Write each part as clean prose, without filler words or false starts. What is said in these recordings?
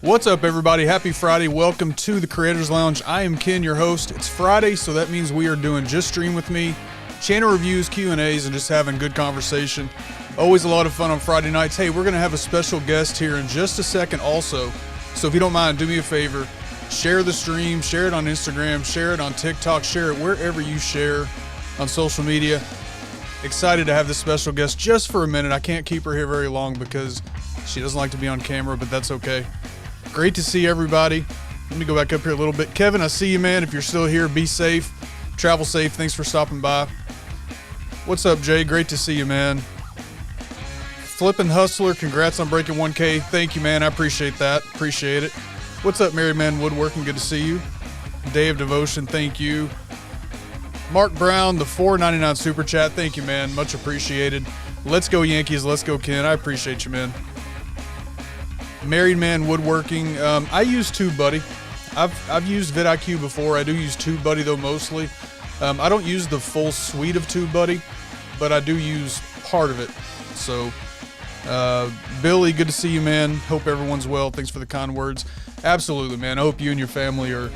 What's up, everybody? Happy Friday. Welcome to the Creators Lounge. I am Ken, your host. It's Friday, so that means we are doing Just Stream With Me, channel reviews, Q&As, and just having good conversation. Always a lot of fun on Friday nights. Hey, we're going to have a special guest here in just a second also. So if you don't mind, do me a favor. Share the stream. Share it on Instagram. Share it on TikTok. Share it wherever you share on social media. Excited to have this special guest just for a minute. I can't keep her here very long because she doesn't like to be on camera, but that's okay. Great to see everybody. Let me go back up here a little bit. Kevin, I see you, man. If you're still here, be safe. Travel safe. Thanks for stopping by. What's up, Jay? Great to see you, man. Flippin' Hustler, congrats on breaking 1K. Thank you, man. I appreciate that. Appreciate it. What's up, Married Man Woodworking? Good to see you. Day of Devotion, thank you. Mark Brown, the $4.99 super chat. Thank you, man. Much appreciated. Let's go Yankees. Let's go Ken. I appreciate you, man. Married Man Woodworking. I use TubeBuddy. I've used vidIQ before. I do use TubeBuddy though mostly. I don't use the full suite of TubeBuddy, but I do use part of it. So, Billy, good to see you, man. Hope everyone's well. Thanks for the kind words. Absolutely, man. I hope you and your family are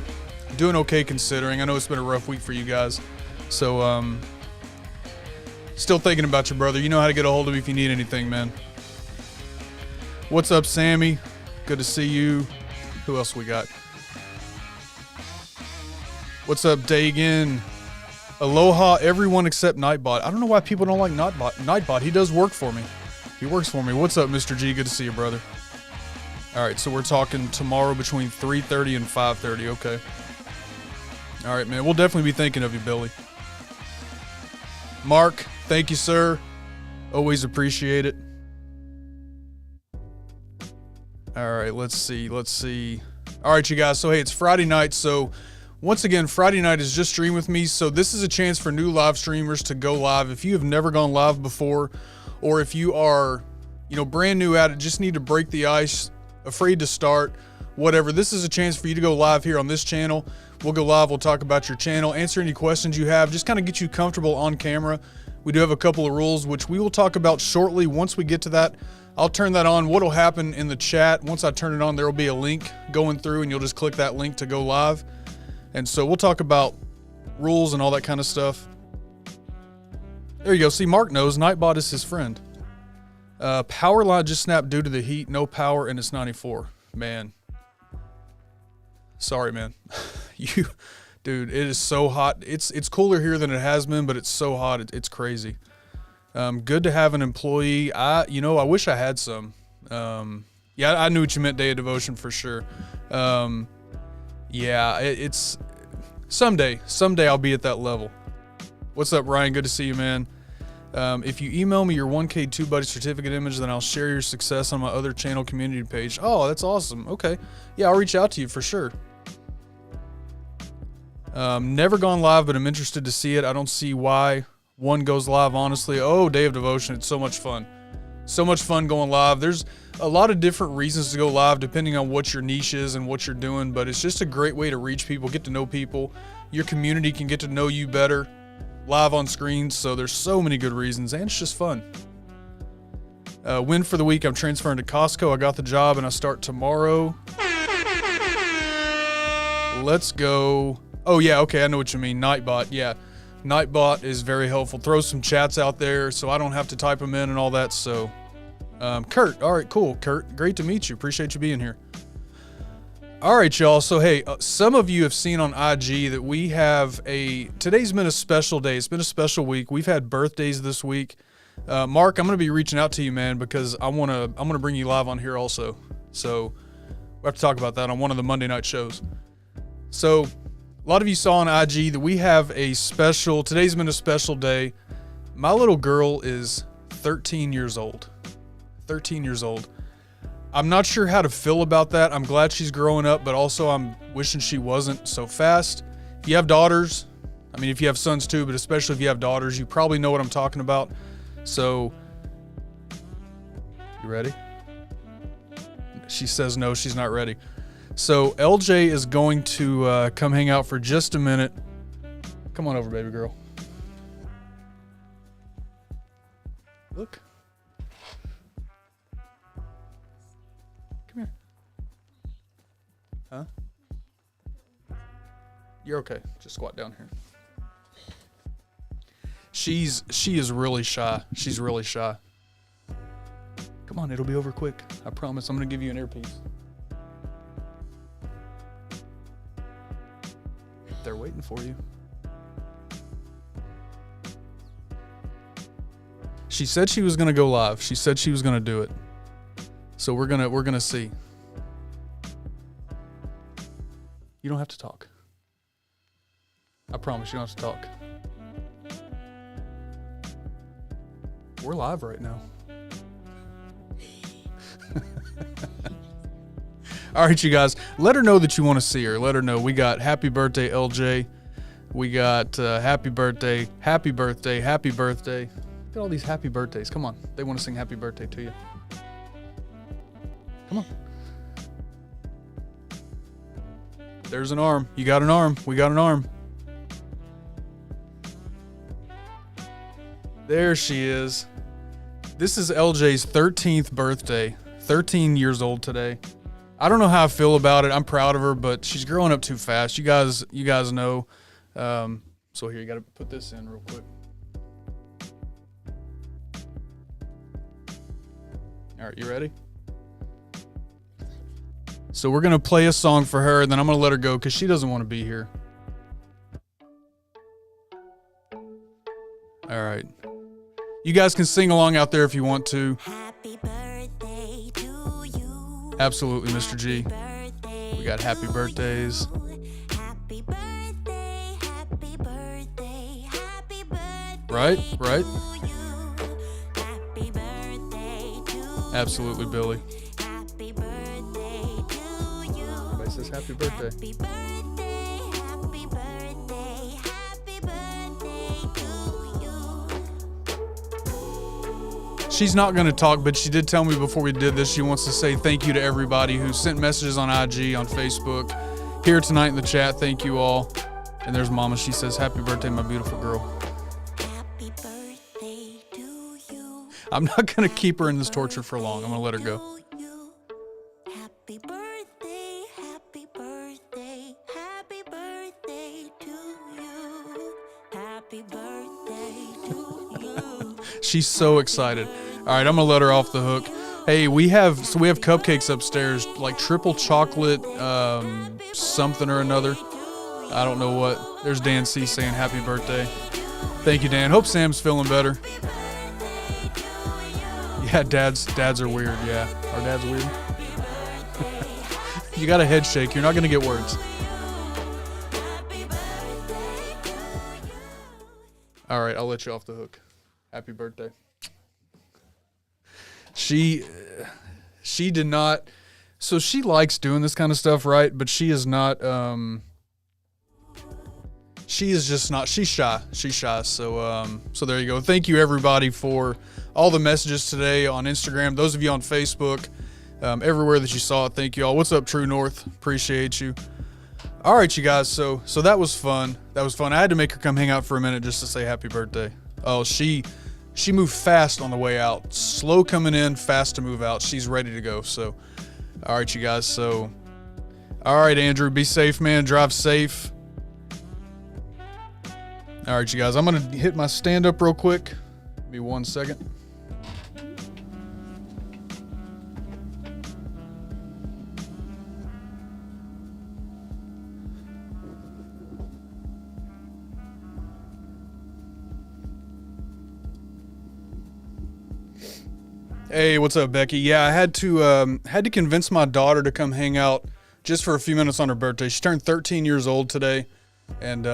doing okay considering. I know it's been a rough week for you guys. So, still thinking about your brother. You know how to get a hold of me if you need anything, man. What's up, Sammy? Good to see you. Who else we got? What's up, Dagan? Aloha, everyone except Nightbot. I don't know why people don't like Nightbot. He does work for me. He works for me. What's up, Mr. G? Good to see you, brother. All right, so we're talking tomorrow between 3:30 and 5:30. Okay. All right, man. We'll definitely be thinking of you, Billy. Mark, thank you, sir. Always appreciate it. All right, let's see. All right, you guys. So, hey, it's Friday night. So, once again, Friday night is Just Stream With Me. So, this is a chance for new live streamers to go live. If you have never gone live before, or if you are, brand new at it, just need to break the ice, afraid to start, whatever, this is a chance for you to go live here on this channel. We'll go live. We'll talk about your channel, answer any questions you have, just kind of get you comfortable on camera. We do have a couple of rules, which we will talk about shortly. Once we get to that, I'll turn that on. What'll happen in the chat, once I turn it on, there will be a link going through and you'll just click that link to go live. And so we'll talk about rules and all that kind of stuff. There you go. See, Mark knows Nightbot is his friend. Power line just snapped due to the heat. No power and it's 94. Man. Sorry, man. Dude, it is so hot. It's cooler here than it has been, but it's so hot. It's crazy. Good to have an employee. I wish I had some. Yeah, I knew what you meant, Day of Devotion, for sure. Yeah, it's someday I'll be at that level. What's up, Ryan? Good to see you, man. If you email me your 1K TubeBuddy certificate image, then I'll share your success on my other channel community page. Oh, that's awesome. Okay. Yeah, I'll reach out to you for sure. Never gone live, but I'm interested to see it. I don't see why one goes live, honestly. Oh, Day of Devotion. It's so much fun. So much fun going live. There's a lot of different reasons to go live depending on what your niche is and what you're doing, but it's just a great way to reach people, get to know people. Your community can get to know you better live on screen, so there's so many good reasons, and it's just fun. Win for the week, I'm transferring to Costco. I got the job, and I start tomorrow. Let's go. Oh, yeah, okay, I know what you mean. Nightbot, yeah. Nightbot is very helpful. Throw some chats out there so I don't have to type them in and all that, so. Kurt, all right, cool. Kurt, great to meet you. Appreciate you being here. All right, y'all. So, hey, some of you have seen on IG that we have today's been a special day. It's been a special week. We've had birthdays this week. Mark, I'm going to be reaching out to you, man, because I'm going to bring you live on here also. So, we have to talk about that on one of the Monday night shows. So, a lot of you saw on IG that we have today's been a special day. My little girl is 13 years old. 13 years old. I'm not sure how to feel about that. I'm glad she's growing up, but also I'm wishing she wasn't so fast. If you have daughters, I mean, if you have sons too, but especially if you have daughters, you probably know what I'm talking about. So, you ready? She says no, she's not ready. So, LJ is going to come hang out for just a minute. Come on over, baby girl. Look. Come here. Huh? You're okay. Just squat down here. She is really shy. She's really shy. Come on, it'll be over quick. I promise. I'm gonna give you an earpiece. They're waiting for you. She said she was gonna go live. She said she was gonna do it. So we're gonna see. You don't have to talk. I promise you don't have to talk. We're live right now. All right, you guys. Let her know that you want to see her. Let her know. We got happy birthday, LJ. We got happy birthday, happy birthday, happy birthday. Look at all these happy birthdays. Come on. They want to sing happy birthday to you. Come on. There's an arm. You got an arm. We got an arm. There she is. This is LJ's 13th birthday. 13 years old today. I don't know how I feel about it. I'm proud of her, but she's growing up too fast. You guys know. So here, you got to put this in real quick. All right, you ready? So we're going to play a song for her, and then I'm going to let her go because she doesn't want to be here. All right. You guys can sing along out there if you want to. Happy birthday to you. Absolutely, Mr. G. We got happy birthdays. Happy birthday, happy birthday, happy birthday. Right? To you. Happy birthday to Absolutely, Billy. Happy birthday to you. Everybody says happy birthday. Happy birthday, happy birthday, happy birthday to you. She's not going to talk, but she did tell me before we did this, she wants to say thank you to everybody who sent messages on IG, on Facebook, here tonight in the chat. Thank you all. And there's Mama. She says, happy birthday, my beautiful girl. Happy birthday to you. I'm not going to keep her in this torture for long. I'm going to let her go. Happy birthday, happy birthday, happy birthday to you. Happy birthday to you. She's so excited. All right, I'm going to let her off the hook. Hey, we have cupcakes upstairs, like triple chocolate, something or another. I don't know what. There's Dan C saying happy birthday. Thank you, Dan. Hope Sam's feeling better. Yeah, dads are weird. Yeah, our dad's weird. You got a head shake. You're not going to get words. All right, I'll let you off the hook. Happy birthday. She did not. So she likes doing this kind of stuff, right? But she is not. She is just not. She's shy. She's shy. So there you go. Thank you everybody for all the messages today on Instagram. Those of you on Facebook, everywhere that you saw it. Thank you all. What's up, True North? Appreciate you. All right, you guys. So that was fun. That was fun. I had to make her come hang out for a minute just to say happy birthday. Oh, she moved fast on the way out. Slow coming in, fast to move out. She's ready to go. So, all right, you guys. So, all right, Andrew, be safe, man. Drive safe. All right, you guys. I'm going to hit my stand up real quick. Give me 1 second. Hey, what's up, Becky? Yeah, I had to convince my daughter to come hang out just for a few minutes on her birthday. She turned 13 years old today, and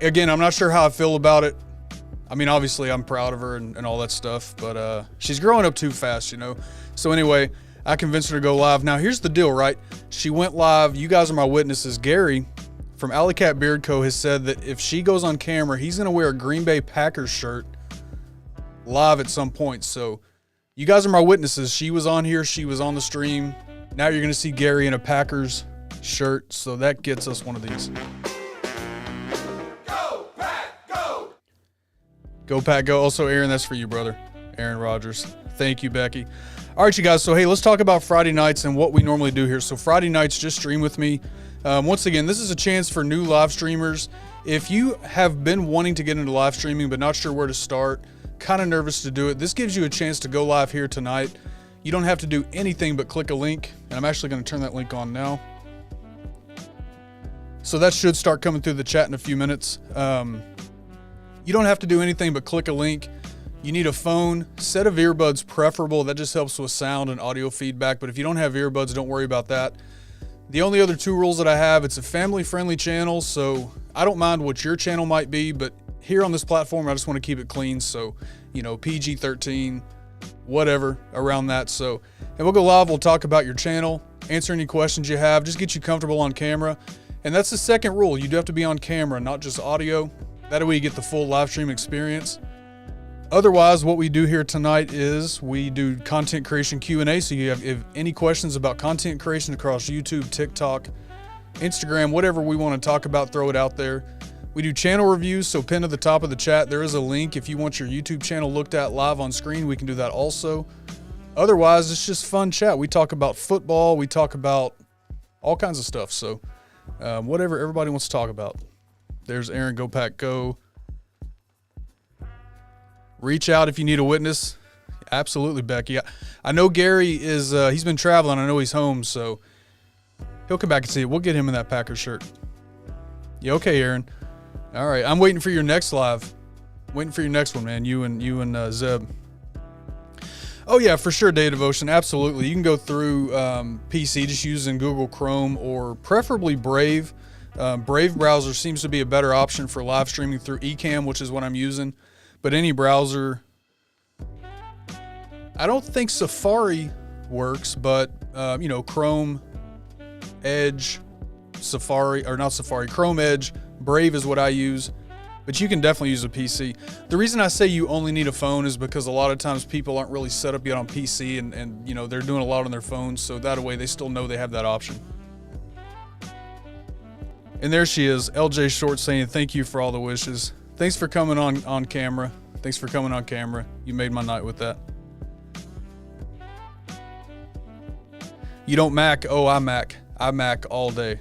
again, I'm not sure how I feel about it. I mean, obviously, I'm proud of her and all that stuff, but she's growing up too fast, you know. So anyway, I convinced her to go live. Now, here's the deal, right? She went live. You guys are my witnesses. Gary from Alley Cat Beard Co. has said that if she goes on camera, he's going to wear a Green Bay Packers shirt live at some point. So you guys are my witnesses. She was on here. She was on the stream. Now you're going to see Gary in a Packers shirt. So that gets us one of these. Go, Pack, go! Go, Pack, go. Also, Aaron, that's for you, brother. Aaron Rodgers. Thank you, Becky. All right, you guys. So, hey, let's talk about Friday nights and what we normally do here. So, Friday nights, just stream with me. Once again, this is a chance for new live streamers. If you have been wanting to get into live streaming but not sure where to start, kind of nervous to do it, this gives you a chance to go live here tonight. You don't have to do anything but click a link, and I'm actually going to turn that link on now. So that should start coming through the chat in a few minutes. You don't have to do anything but click a link. You need a phone, set of earbuds preferable. That just helps with sound and audio feedback. But if you don't have earbuds, don't worry about that. The only other two rules that I have, it's a family-friendly channel, so I don't mind what your channel might be, but here on this platform, I just want to keep it clean. So, you know, PG-13, whatever, around that. So, and we'll go live. We'll talk about your channel, answer any questions you have, just get you comfortable on camera. And that's the second rule. You do have to be on camera, not just audio. That way you get the full live stream experience. Otherwise, what we do here tonight is we do content creation Q&A. So you have any questions about content creation across YouTube, TikTok, Instagram, whatever we want to talk about, throw it out there. We do channel reviews, so pin to the top of the chat. There is a link. If you want your YouTube channel looked at live on screen, we can do that also. Otherwise, it's just fun chat. We talk about football. We talk about all kinds of stuff. So whatever everybody wants to talk about. There's Aaron, Go Pack Go. Reach out if you need a witness. Absolutely, Becky. I know Gary is, he's been traveling. I know he's home, so he'll come back and see it. We'll get him in that Packers shirt. Yeah, okay, Aaron. All right, I'm waiting for your next live. Waiting for your next one, man. You and Zeb. Oh yeah, for sure, Day of Devotion. Absolutely. You can go through PC just using Google Chrome or preferably Brave. Brave browser seems to be a better option for live streaming through Ecamm, which is what I'm using. But any browser, I don't think Safari works, but you know, Chrome, Edge, Safari, or not Safari, Chrome, Edge, Brave is what I use. But you can definitely use a PC. The reason I say you only need a phone is because a lot of times people aren't really set up yet on PC, and you know, they're doing a lot on their phones, so that way they still know they have that option. And there she is, LJ Short, saying thank you for all the wishes. Thanks for coming on camera. Thanks for coming on camera. You made my night with that. You don't Mac? Oh, I Mac. I Mac all day.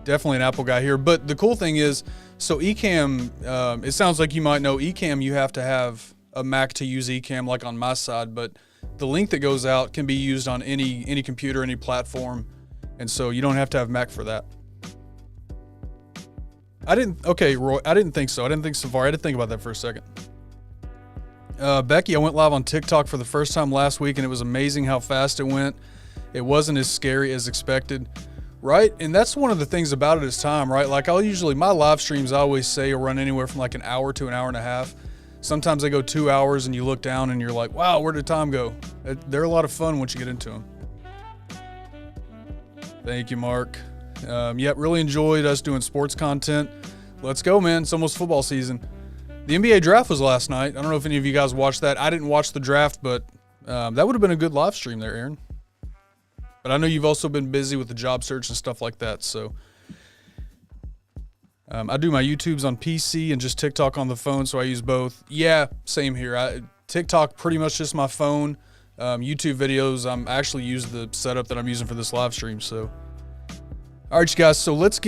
Definitely an Apple guy here. But the cool thing is, so Ecamm, it sounds like you might know Ecamm, you have to have a Mac to use Ecamm, like on my side, but the link that goes out can be used on any computer, any platform, and so you don't have to have Mac for that. Okay, Roy, I didn't think so. I didn't think Safari. I had to think about that for a second. Becky, I went live on TikTok for the first time last week, and it was amazing how fast it went. It wasn't as scary as expected, right? And that's one of the things about it is time, right? Like my live streams, I always say, will run anywhere from like an hour to an hour and a half. Sometimes they go 2 hours, and you look down and you're like, wow, where did time go? They're a lot of fun once you get into them. Thank you, Mark. Yep, really enjoyed us doing sports content. Let's go, man. It's almost football season. The NBA draft was last night. I don't know if any of you guys watched that. I didn't watch the draft, but that would have been a good live stream there, Aaron. But I know you've also been busy with the job search and stuff like that, so I do my YouTubes on PC and just TikTok on the phone, so I use both. Yeah, same here. TikTok pretty much just my phone. YouTube videos, I actually use the setup that I'm using for this live stream, so. All right, you guys, so let's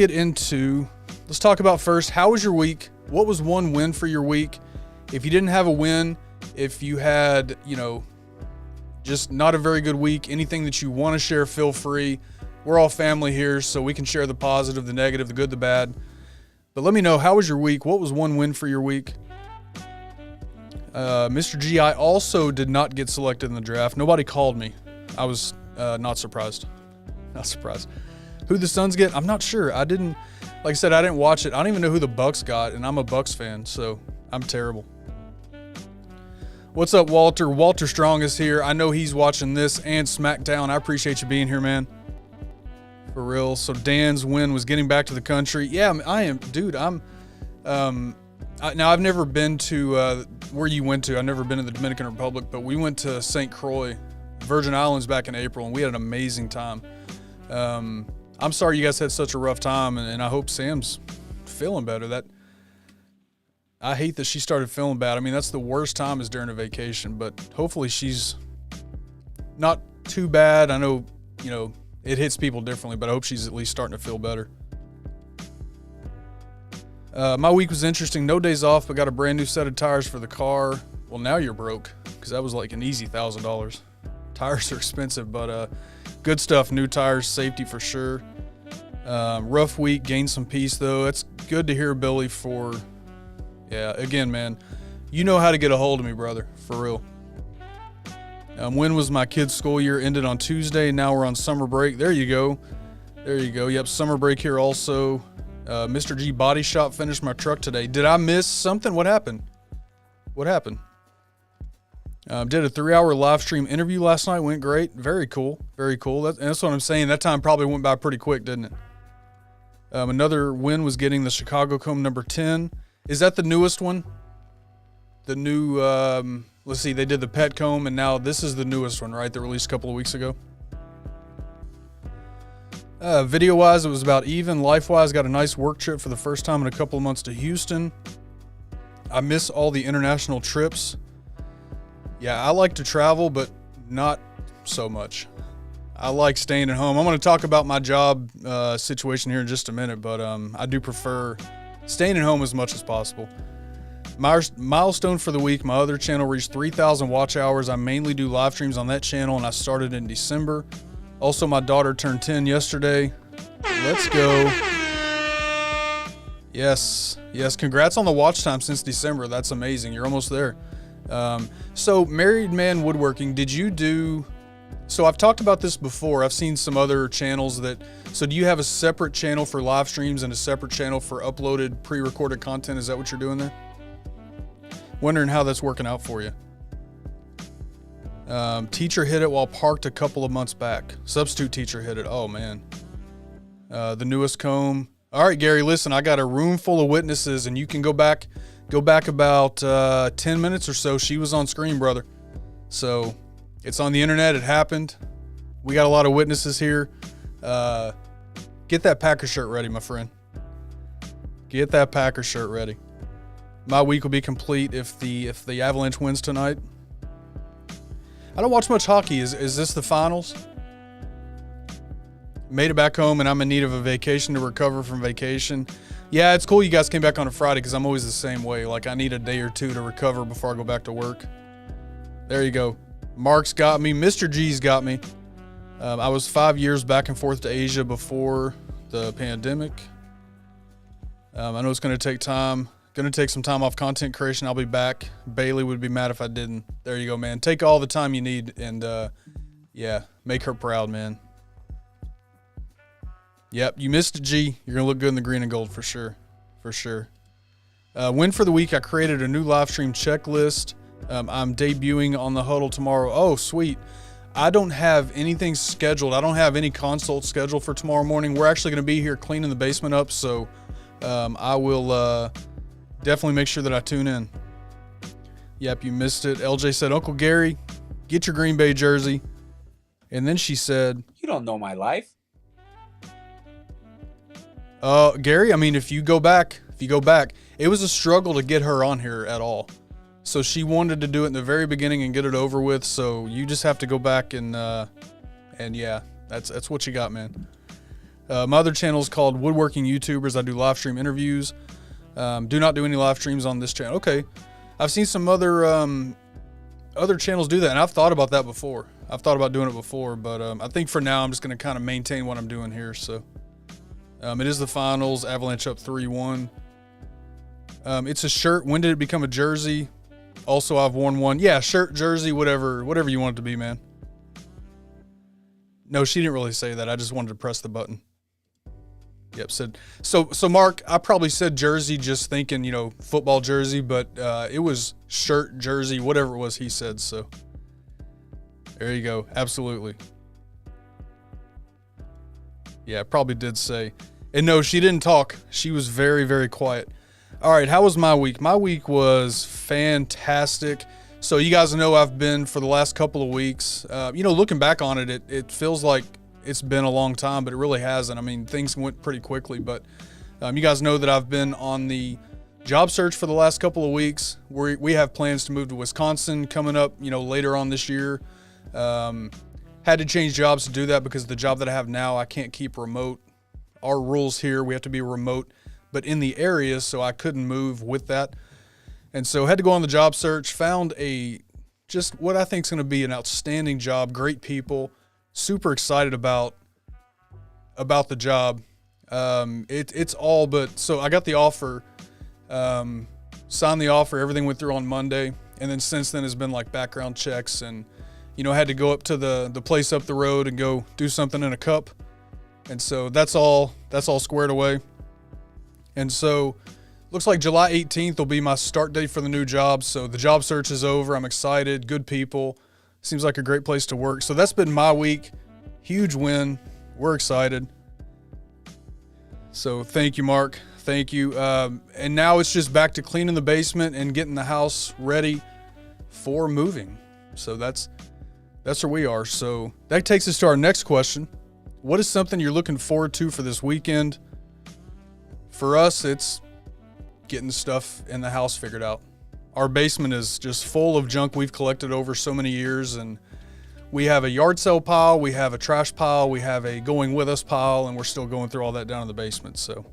talk about first, how was your week? What was one win for your week? If you didn't have a win, if you had, you know, just not a very good week, anything that you want to share, feel free. We're all family here, so we can share the positive, the negative, the good, the bad. But let me know, how was your week? What was one win for your week? Mr. G, I also did not get selected in the draft. Nobody called me. I was not surprised. Not surprised. Who the Suns get? I'm not sure. Like I said, I didn't watch it. I don't even know who the Bucks got, and I'm a Bucks fan, so I'm terrible. What's up, Walter? Walter Strong is here. I know he's watching this and SmackDown. I appreciate you being here, man. For real. So Dan's win was getting back to the country. Yeah, I am. Dude, now I've never been to where you went to. I've never been to the Dominican Republic, but we went to St. Croix, Virgin Islands back in April, and we had an amazing time. I'm sorry you guys had such a rough time, and I hope Sam's feeling better. I hate that she started feeling bad. I mean, that's the worst time is during a vacation, but hopefully she's not too bad. I know, you know, it hits people differently, but I hope she's at least starting to feel better. My week was interesting. No days off, but got a brand new set of tires for the car. Well, now you're broke, because that was like an easy $1,000. Tires are expensive, but good stuff. New tires, safety for sure. Rough week, gained some peace though. It's good to hear, Billy. Again, man, you know how to get a hold of me, brother, for real. When was my kids' school year? Ended on Tuesday. Now we're on summer break. There you go. Yep, summer break here also. Mr. G Body Shop finished my truck today. Did I miss something? What happened? Did a 3-hour live stream interview last night. Went great. Very cool. That's what I'm saying. That time probably went by pretty quick, didn't it? Another win was getting the Chicago comb number 10. Is that the newest one? The new, let's see, they did the pet comb, and now this is the newest one, right? They released a couple of weeks ago. Video-wise, it was about even. Life-wise, got a nice work trip for the first time in a couple of months to Houston. I miss all the international trips. Yeah, I like to travel, but not so much. I like staying at home. I'm going to talk about my job situation here in just a minute, but I do prefer staying at home as much as possible. Milestone for the week, my other channel reached 3,000 watch hours. I mainly do live streams on that channel, and I started in December. Also, my daughter turned 10 yesterday. Let's go. Yes, congrats on the watch time since December. That's amazing. You're almost there. So Married Man Woodworking, did you do... So I've talked about this before. I've seen some other channels that... So do you have a separate channel for live streams and a separate channel for uploaded pre-recorded content? Is that what you're doing there? Wondering how that's working out for you. Teacher hit it while parked a couple of months back. Substitute teacher hit it. Oh, man. The newest comb. All right, Gary, listen, I got a room full of witnesses, and you can go back about 10 minutes or so. She was on screen, brother. So... it's on the internet. It happened. We got a lot of witnesses here. Get that Packer shirt ready, my friend. Get that Packer shirt ready. My week will be complete if the Avalanche wins tonight. I don't watch much hockey. Is this the finals? Made it back home, and I'm in need of a vacation to recover from vacation. Yeah, it's cool you guys came back on a Friday because I'm always the same way. Like, I need a day or two to recover before I go back to work. There you go. Mark's got me. Mr. G's got me. I was 5 years back and forth to Asia before the pandemic. I know it's going to take time. Going to take some time off content creation. I'll be back. Bailey would be mad if I didn't. There you go, man. Take all the time you need and, yeah, make her proud, man. Yep, you missed a G. You're going to look good in the green and gold for sure. For sure. Win for the week. I created a new live stream checklist. I'm debuting on the huddle tomorrow. Oh, sweet. I don't have anything scheduled. I don't have any consults scheduled for tomorrow morning. We're actually going to be here cleaning the basement up, so I will definitely make sure that I tune in. Yep, you missed it. LJ said, Uncle Gary, get your Green Bay jersey. And then she said, you don't know my life. Gary, I mean, if you go back, it was a struggle to get her on here at all. So she wanted to do it in the very beginning and get it over with. So you just have to go back and yeah, that's what you got, man. My other channel is called Woodworking YouTubers. I do live stream interviews. Do not do any live streams on this channel. Okay. I've seen some other channels do that, and I've thought about that before. I've thought about doing it before, but I think for now I'm just going to kind of maintain what I'm doing here. So it is the finals. Avalanche up 3-1. It's a shirt. When did it become a jersey? Also, I've worn one. Yeah, shirt, jersey, whatever you want it to be, man. No, she didn't really say that. I just wanted to press the button. Yep, said so Mark, I probably said jersey just thinking, football jersey, but it was shirt, jersey, whatever it was he said, so there you go. Absolutely. Yeah, probably did say. And no, she didn't talk. She was very, very quiet. All right, how was my week? My week was fantastic. So you guys know I've been for the last couple of weeks. Looking back on it, it feels like it's been a long time, but it really hasn't. I mean, things went pretty quickly, but you guys know that I've been on the job search for the last couple of weeks. We have plans to move to Wisconsin coming up, later on this year. Had to change jobs to do that because the job that I have now, I can't keep remote. Our rules here, we have to be remote, but in the area, so I couldn't move with that. And so had to go on the job search, found just what I think is going to be an outstanding job, great people, super excited about the job. It's all but, so I got the offer, signed the offer, everything went through on Monday. And then since then has been like background checks and, I had to go up to the place up the road and go do something in a cup. And so that's all squared away. And so looks like July 18th will be my start date for the new job. So the job search is over. I'm excited. Good people. Seems like a great place to work. So that's been my week. Huge win. We're excited. So thank you, Mark. Thank you. And now it's just back to cleaning the basement and getting the house ready for moving. So that's where we are. So that takes us to our next question. What is something you're looking forward to for this weekend? For us, it's getting stuff in the house figured out. Our basement is just full of junk we've collected over so many years, and we have a yard sale pile, we have a trash pile, we have a going with us pile, and we're still going through all that down in the basement. So,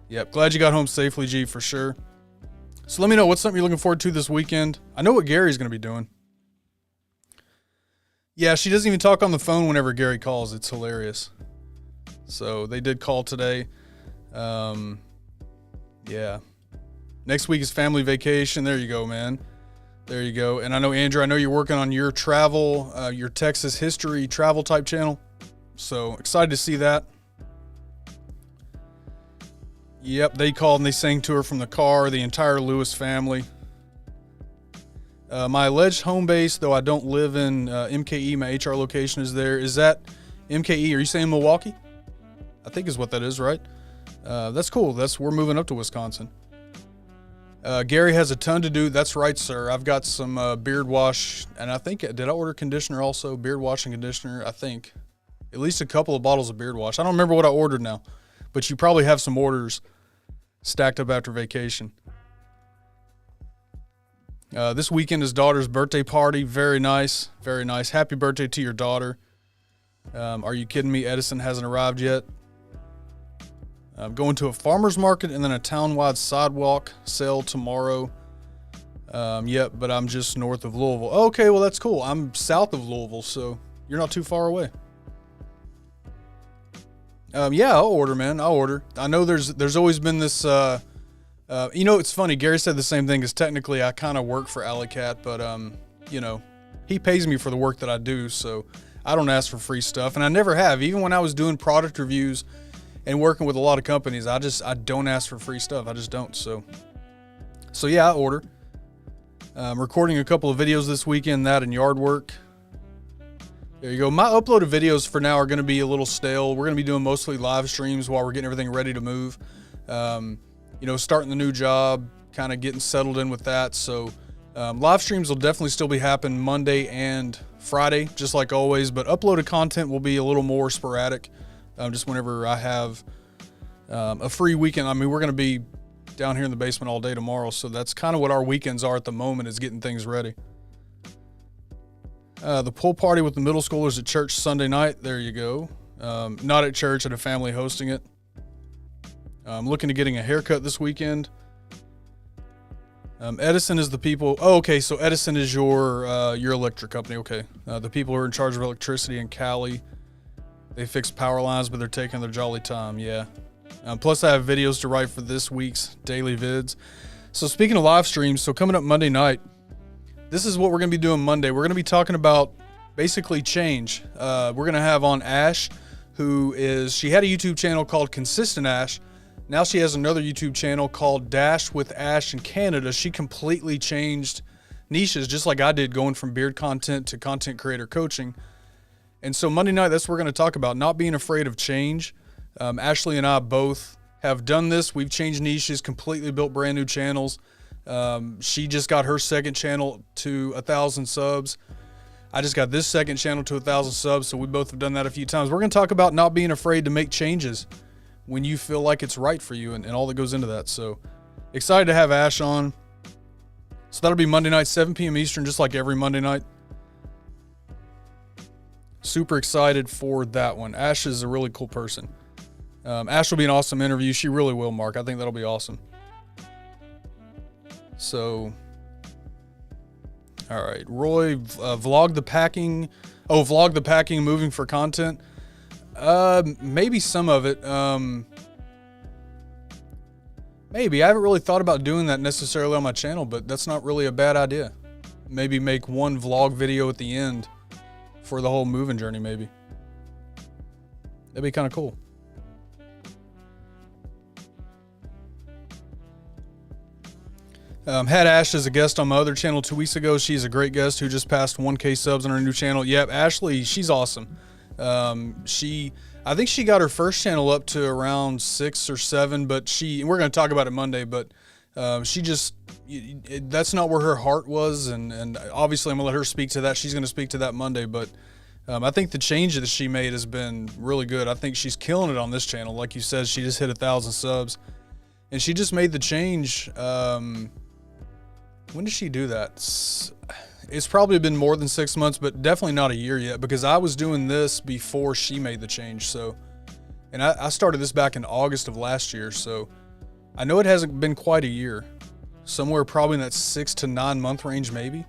yep, glad you got home safely, G, for sure. So let me know what's something you're looking forward to this weekend. I know what Gary's going to be doing. Yeah, she doesn't even talk on the phone whenever Gary calls. It's hilarious. So they did call today. Yeah. Next week is family vacation. There you go, man. There you go. And I know, Andrew, I know you're working on your travel, your Texas history travel type channel. So excited to see that. Yep, they called and they sang to her from the car, the entire Lewis family. My alleged home base, though I don't live in MKE, my HR location is there. Is that MKE? Are you saying Milwaukee? I think is what that is, right? That's cool. We're moving up to Wisconsin. Gary has a ton to do. That's right, sir. I've got some beard wash, and I think, did I order conditioner also? Beard wash and conditioner, I think. At least a couple of bottles of beard wash. I don't remember what I ordered now, but you probably have some orders stacked up after vacation. This weekend is daughter's birthday party. Very nice. Very nice. Happy birthday to your daughter. Are you kidding me? Edison hasn't arrived yet. I'm going to a farmer's market and then a town-wide sidewalk sale tomorrow. Yep, but I'm just north of Louisville. Okay, well, that's cool. I'm south of Louisville, so you're not too far away. Yeah, I'll order, man. I'll order. I know there's always been this, it's funny. Gary said the same thing, because technically I kind of work for Alley Cat, but, he pays me for the work that I do, so I don't ask for free stuff, and I never have. Even when I was doing product reviews and working with a lot of companies, I don't ask for free stuff. I just don't. So yeah, I order. I'm recording a couple of videos this weekend, that and yard work. There you go. My uploaded videos for now are going to be a little stale. We're going to be doing mostly live streams while we're getting everything ready to move. Starting the new job, kind of getting settled in with that. So live streams will definitely still be happening Monday and Friday, just like always, but uploaded content will be a little more sporadic. Just whenever I have a free weekend. I mean, we're going to be down here in the basement all day tomorrow, so that's kind of what our weekends are at the moment, is getting things ready. The pool party with the middle schoolers at church Sunday night. There you go. Not at church, at a family hosting it. I'm looking to getting a haircut this weekend. Edison is the people. Oh, okay. So Edison is your electric company. Okay. The people who are in charge of electricity in Cali. They fix power lines, but they're taking their jolly time. Yeah. Plus, I have videos to write for this week's daily vids. So speaking of live streams, so coming up Monday night, this is what we're going to be doing Monday. We're going to be talking about basically change. We're going to have on Ash, she had a YouTube channel called Consistent Ash. Now she has another YouTube channel called Dash with Ash in Canada. She completely changed niches, just like I did, going from beard content to content creator coaching. And so Monday night, that's what we're going to talk about, not being afraid of change. Ashley and I both have done this. We've changed niches, completely built brand new channels. She just got her second channel to 1,000 subs. I just got this second channel to 1,000 subs, so we both have done that a few times. We're going to talk about not being afraid to make changes when you feel like it's right for you and all that goes into that. So excited to have Ash on. So that'll be Monday night, 7 p.m. Eastern, just like every Monday night. super excited for that one. Ash is a really cool person. Ash will be an awesome interview. She really will, Mark. I think that'll be awesome. So, all right, Roy, vlog the packing. Oh, vlog the packing, moving for content. Maybe some of it. Maybe. I haven't really thought about doing that necessarily on my channel, but that's not really a bad idea. Maybe make one vlog video at the end for the whole moving journey, maybe. That'd be kind of cool. Had Ash as a guest on my other channel 2 weeks ago. She's a great guest who just passed 1K subs on her new channel. Yep, Ashley, she's awesome. I think she got her first channel up to around 6 or 7, but we're going to talk about it Monday, but that's not where her heart was, and obviously I'm going to let her speak to that. She's going to speak to that Monday, but I think the change that she made has been really good. I think she's killing it on this channel. Like you said, she just hit 1,000 subs, and she just made the change. When did she do that? It's probably been more than 6 months, but definitely not a year yet, because I was doing this before she made the change. So, and I started this back in August of last year. So I know it hasn't been quite a year, somewhere probably in that 6 to 9 month range, maybe.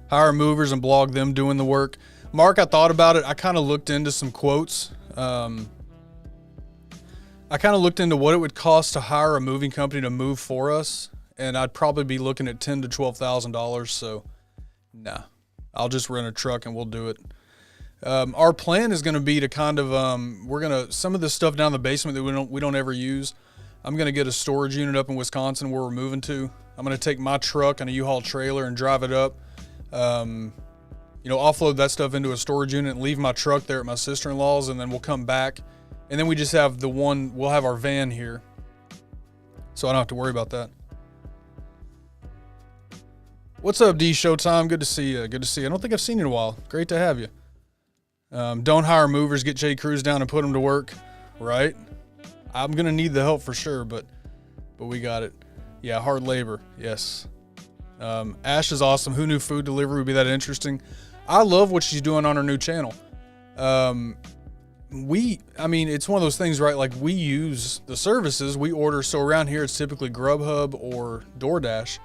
Hire movers and blog them doing the work. Mark, I thought about it. I kind of looked into some quotes. I kind of looked into what it would cost to hire a moving company to move for us. And I'd probably be looking at $10,000 to $12,000. So, nah, I'll just rent a truck and we'll do it. Our plan is going to be to kind of, some of the stuff down in the basement that we don't ever use. I'm going to get a storage unit up in Wisconsin where we're moving to. I'm going to take my truck and a U-Haul trailer and drive it up. Offload that stuff into a storage unit and leave my truck there at my sister-in-law's, and then we'll come back. And then we just have we'll have our van here. So I don't have to worry about that. What's up, D Showtime? Good to see you. Good to see you. I don't think I've seen you in a while. Great to have you. Don't hire movers. Get J. Cruz down and put them to work. Right? I'm going to need the help for sure, but we got it. Yeah, hard labor. Yes. Ash is awesome. Who knew food delivery would be that interesting? I love what she's doing on her new channel. It's one of those things, right? Like, we use the services we order. So around here, it's typically Grubhub or DoorDash.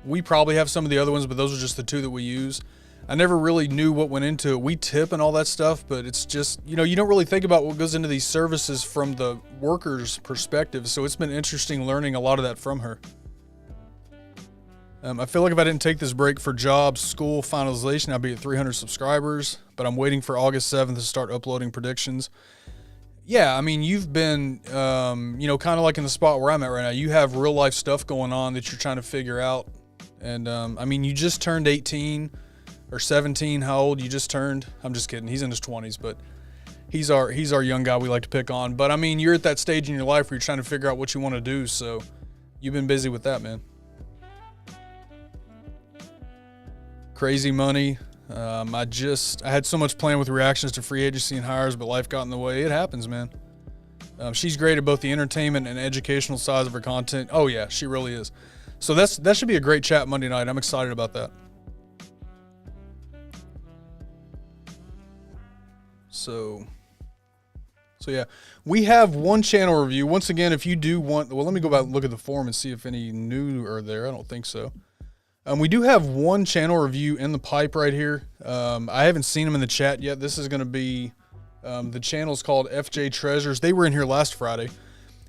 We probably have some of the other ones, but those are just the two that we use. I never really knew what went into it. We tip and all that stuff, but it's just, you don't really think about what goes into these services from the worker's perspective. So it's been interesting learning a lot of that from her. I feel like if I didn't take this break for jobs, school, finalization, I'd be at 300 subscribers, but I'm waiting for August 7th to start uploading predictions. Yeah, I mean, you've been, kind of like in the spot where I'm at right now. You have real life stuff going on that you're trying to figure out. And, you just turned 18 or 17. How old you just turned? I'm just kidding. He's in his 20s, but he's our young guy we like to pick on. But, you're at that stage in your life where you're trying to figure out what you want to do. So you've been busy with that, man. Crazy money. I had so much planned with reactions to free agency and hires, but life got in the way. It happens, man. She's great at both the entertainment and educational sides of her content. Oh yeah, she really is. So that should be a great chat Monday night. I'm excited about that. So yeah, we have one channel review. Once again, if you do want, let me go back and look at the forum and see if any new are there. I don't think so. We do have one channel review in the pipe right here. I haven't seen them in the chat yet. This is going to be, the channel's called FJ Treasures. They were in here last Friday,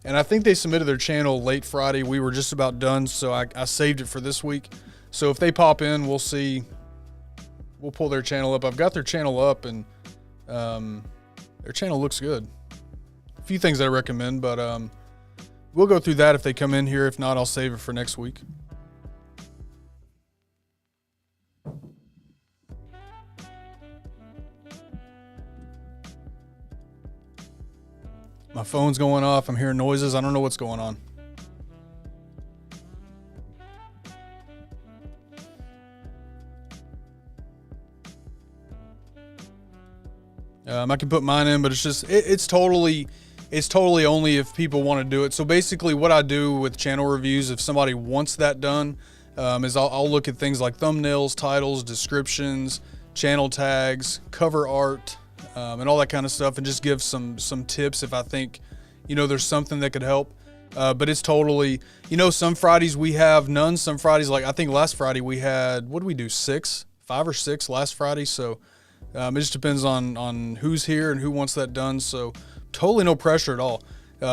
and I think they submitted their channel late Friday. We were just about done, so I saved it for this week. So if they pop in, we'll see. We'll pull their channel up. I've got their channel up, and their channel looks good. A few things I recommend, but we'll go through that if they come in here. If not, I'll save it for next week. My phone's going off. I'm hearing noises. I don't know what's going on. I can put mine in, but it's just, it's totally only if people want to do it. So basically what I do with channel reviews, if somebody wants that done, is I'll look at things like thumbnails, titles, descriptions, channel tags, cover art, and all that kind of stuff, and just give some tips if I think, there's something that could help. But it's totally, some Fridays we have none. Some Fridays, like I think last Friday we had, what did we do? 5 or 6 last Friday. So it just depends on who's here and who wants that done. So totally no pressure at all.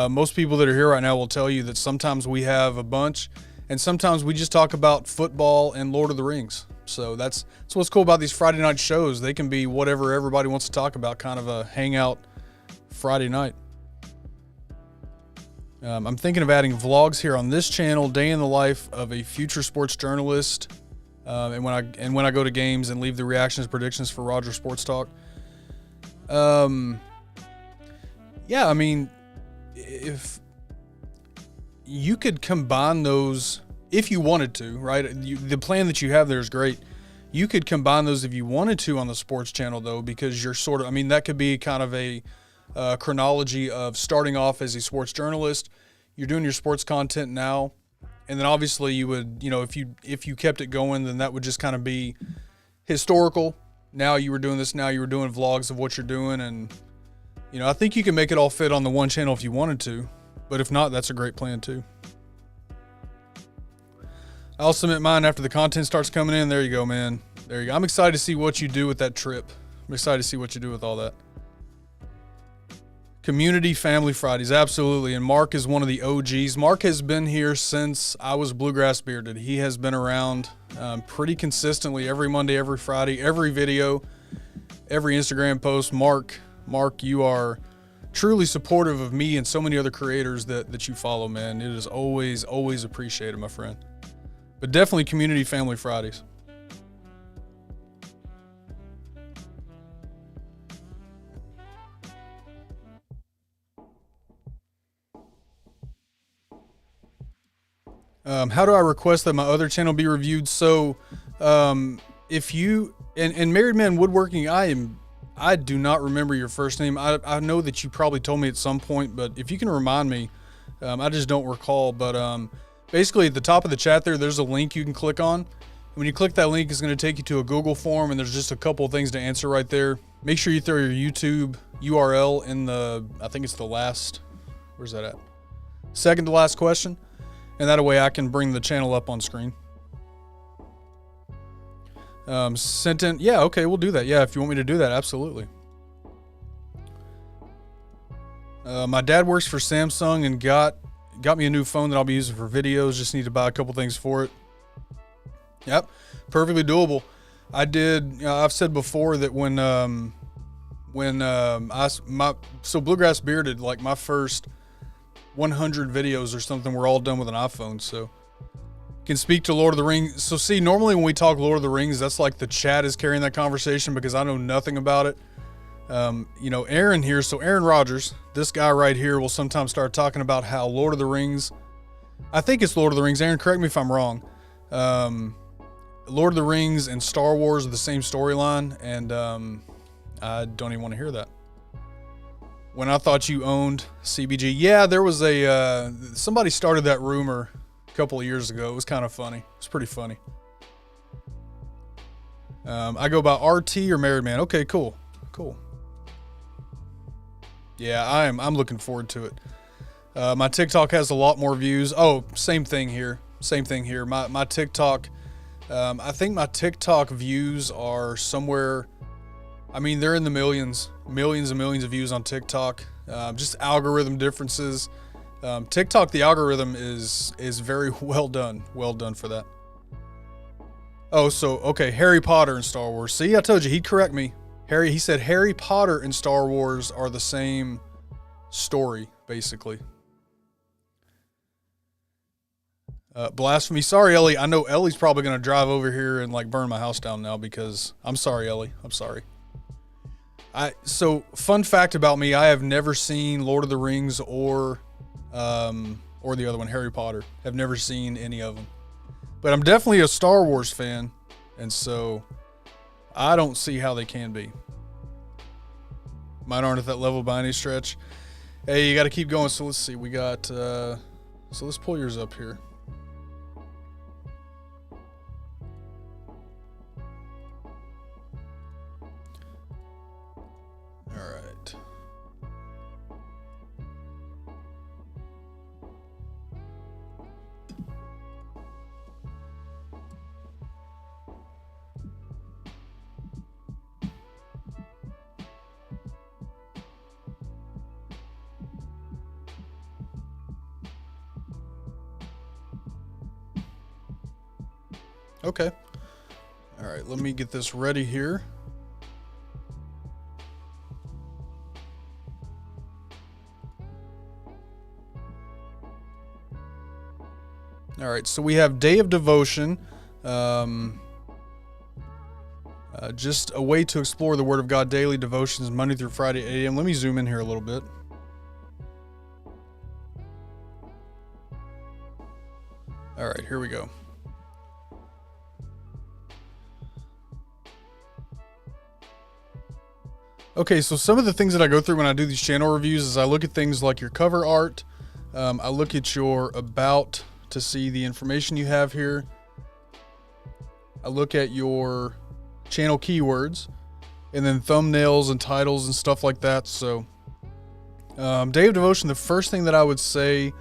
Most people that are here right now will tell you that sometimes we have a bunch, and sometimes we just talk about football and Lord of the Rings. So that's what's cool about these Friday night shows. They can be whatever everybody wants to talk about, kind of a hangout Friday night. I'm thinking of adding vlogs here on this channel, day in the life of a future sports journalist, and when I go to games, and leave the reactions, predictions for Roger Sports Talk. Yeah, I mean, if you could combine those, if you wanted to, right? The plan that you have there is great. You could combine those if you wanted to on the sports channel, though, because you're sort of, I mean, that could be kind of a chronology of starting off as a sports journalist. You're doing your sports content now, and then obviously you would, if you kept it going, then that would just kind of be historical. Now you were doing this, now you were doing vlogs of what you're doing, and I think you can make it all fit on the one channel if you wanted to, but if not, that's a great plan too. I'll submit mine after the content starts coming in. There you go, man. There you go. I'm excited to see what you do with that trip. I'm excited to see what you do with all that. Community Family Fridays, absolutely. And Mark is one of the OGs. Mark has been here since I was bluegrass bearded. He has been around pretty consistently every Monday, every Friday, every video, every Instagram post. Mark, you are truly supportive of me and so many other creators that you follow, man. It is always, always appreciated, my friend. But definitely Community Family Fridays. How do I request that my other channel be reviewed? So, if you, and Married Man Woodworking, I do not remember your first name. I know that you probably told me at some point, but if you can remind me, I just don't recall. But basically at the top of the chat there's a link you can click on. When you click that link, it's going to take you to a Google form, and there's just a couple of things to answer right there. Make sure you throw your YouTube URL in I think it's the last, where's that at? Second to last question. And that way I can bring the channel up on screen. Sent in, yeah, okay, we'll do that. Yeah, if you want me to do that, absolutely. My dad works for Samsung and got me a new phone that I'll be using for videos. Just need to buy a couple things for it. Yep, perfectly doable. I've said before that so Bluegrass Bearded, like my first 100 videos or something were all done with an iPhone, so can speak to Lord of the Rings. So see, normally when we talk Lord of the Rings, that's like the chat is carrying that conversation because I know nothing about it. Aaron here, so Aaron Rodgers, this guy right here, will sometimes start talking about how Lord of the Rings, I think it's Lord of the Rings, Aaron, correct me if I'm wrong, Lord of the Rings and Star Wars are the same storyline, and I don't even want to hear that. When I thought you owned CBG. Yeah, there was somebody started that rumor a couple of years ago. It was kind of funny. It's pretty funny. I go by RT or Married Man. Okay, cool. Yeah, I'm looking forward to it. My TikTok has a lot more views. Oh, same thing here. My TikTok, I think my TikTok views are somewhere, I mean, they're in the millions and millions of views on TikTok. Just algorithm differences. TikTok, the algorithm is very well done for that. Oh, so, okay, Harry Potter and Star Wars. See, I told you, he'd correct me. He said Harry Potter and Star Wars are the same story, basically. Blasphemy. Sorry, Ellie. I know Ellie's probably going to drive over here and like burn my house down now because I'm sorry, Ellie. I'm sorry. So fun fact about me, I have never seen Lord of the Rings or the other one, Harry Potter. Have never seen any of them. But I'm definitely a Star Wars fan, and so I don't see how they can be. Mine aren't at that level by any stretch. Hey, you got to keep going. So let's see. We got, so let's pull yours up here. Okay. All right, let me get this ready here. All right, so we have Day of Devotion. Just a way to explore the Word of God daily, devotions Monday through Friday, 8 a.m. Let me zoom in here a little bit. All right, here we go. Okay, so some of the things that I go through when I do these channel reviews is I look at things like your cover art. I look at your about to see the information you have here. I look at your channel keywords and then thumbnails and titles and stuff like that. So Day of Devotion, the first thing that I would say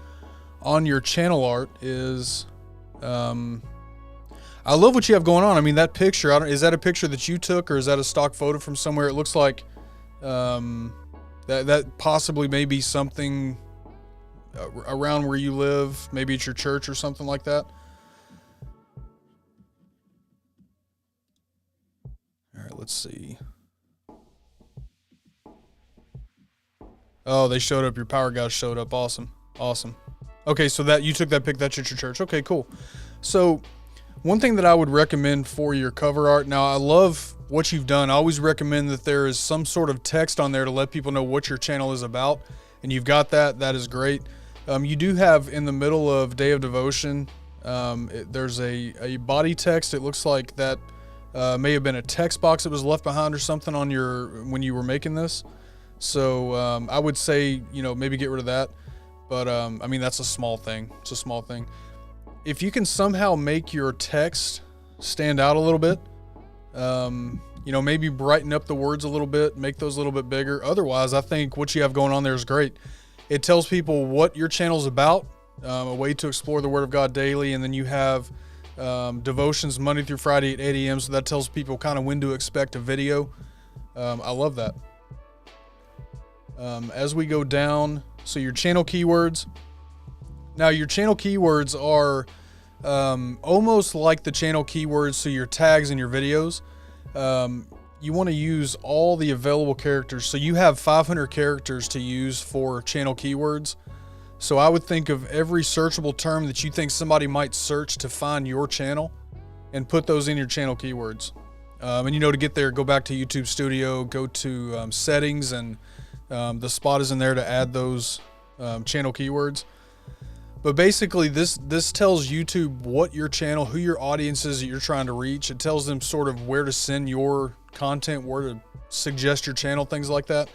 on your channel art is I love what you have going on. I mean, that picture, is that a picture that you took or is that a stock photo from somewhere? It looks like that possibly may be something around where you live, maybe it's your church or something like that. All right, let's see. Oh, they showed up. Your power guys showed up. Awesome. Awesome. Okay, so that you took that pic, that's at your church. Okay, cool. So one thing that I would recommend for your cover art, now I love what you've done. I always recommend that there is some sort of text on there to let people know what your channel is about. And you've got that. That is great. You do have in the middle of Day of Devotion, there's a body text. It looks like that may have been a text box that was left behind or something on when you were making this. So I would say, maybe get rid of that. But I mean, that's a small thing. It's a small thing. If you can somehow make your text stand out a little bit, maybe brighten up the words a little bit, make those a little bit bigger. Otherwise, I think what you have going on there is great. It tells people what your channel's about, a way to explore the Word of God daily, and then you have devotions Monday through Friday at 8 a.m. So that tells people kind of when to expect a video. I love that. As we go down, so your channel keywords. Now your channel keywords are almost like the channel keywords, so your tags in your videos. You want to use all the available characters. So you have 500 characters to use for channel keywords. So I would think of every searchable term that you think somebody might search to find your channel and put those in your channel keywords. And to get there, go back to YouTube Studio, go to settings, and the spot is in there to add those channel keywords. But basically this tells YouTube what your channel, who your audience is that you're trying to reach. It tells them sort of where to send your content, where to suggest your channel, things like that.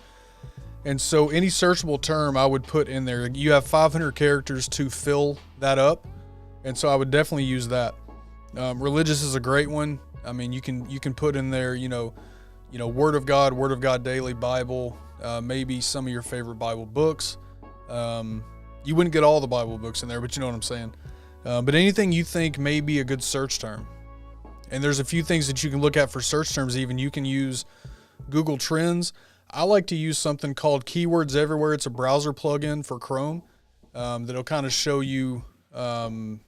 And so any searchable term I would put in there. You have 500 characters to fill that up. And so I would definitely use that. Religious is a great one. I mean, you can put in there, Word of God daily, Bible, maybe some of your favorite Bible books. You wouldn't get all the Bible books in there, but you know what I'm saying. But anything you think may be a good search term. And there's a few things that you can look at for search terms even. You can use Google Trends. I like to use something called Keywords Everywhere. It's a browser plugin for Chrome that'll kind of show you, when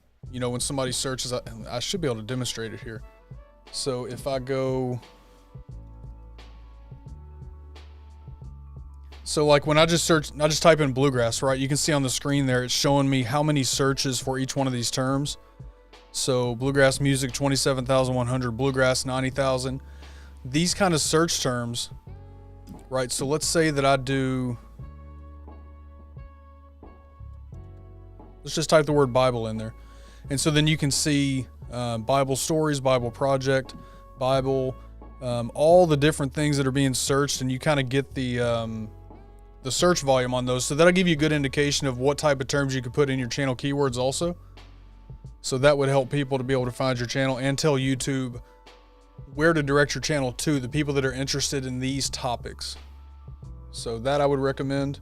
somebody searches. I should be able to demonstrate it here. So if I go... So like when I just type in bluegrass, right? You can see on the screen there, it's showing me how many searches for each one of these terms. So bluegrass music, 27,100, bluegrass, 90,000. These kind of search terms, right? So let's say that I do, let's just type the word Bible in there. And so then you can see Bible stories, Bible project, Bible, all the different things that are being searched, and you kind of get the search volume on those. So that'll give you a good indication of what type of terms you could put in your channel keywords also. So that would help people to be able to find your channel and tell YouTube where to direct your channel to, the people that are interested in these topics. So that I would recommend.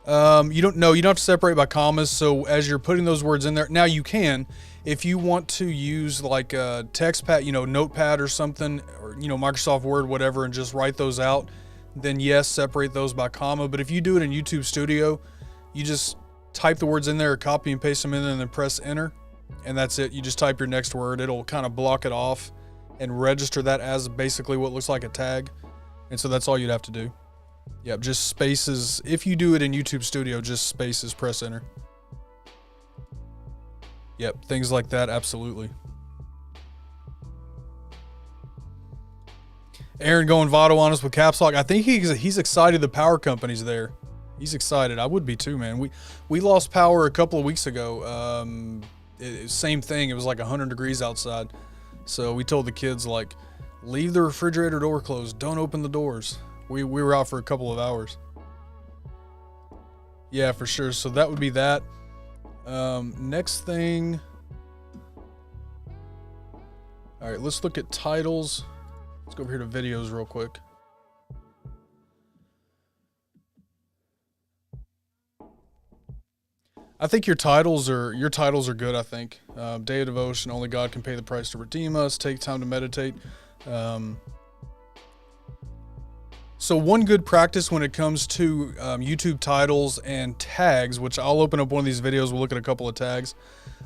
You don't have to separate by commas. So as you're putting those words in there, now you can, if you want to use like a text pad, notepad or something, or, Microsoft Word, whatever, and just write those out, then yes, separate those by comma. But if you do it in YouTube Studio, you just type the words in there, copy and paste them in there, and then press enter, and that's it. You just type your next word. It'll kind of block it off and register that as basically what looks like a tag. And so that's all you'd have to do. Yep, just spaces. If you do it in YouTube Studio, just spaces, press enter. Yep, things like that, absolutely. Aaron going vital on us with caps lock. I think he's excited the power company's there. He's excited. I would be too, man. We lost power a couple of weeks ago. Same thing. It was like 100 degrees outside. So we told the kids, like, leave the refrigerator door closed. Don't open the doors. We were out for a couple of hours. Yeah, for sure. So that would be that. Next thing. All right, let's look at titles. Let's go over here to videos real quick. I think your titles are good. I think Day of Devotion, only God can pay the price to redeem us. Take time to meditate. So one good practice when it comes to YouTube titles and tags, which I'll open up one of these videos, we'll look at a couple of tags.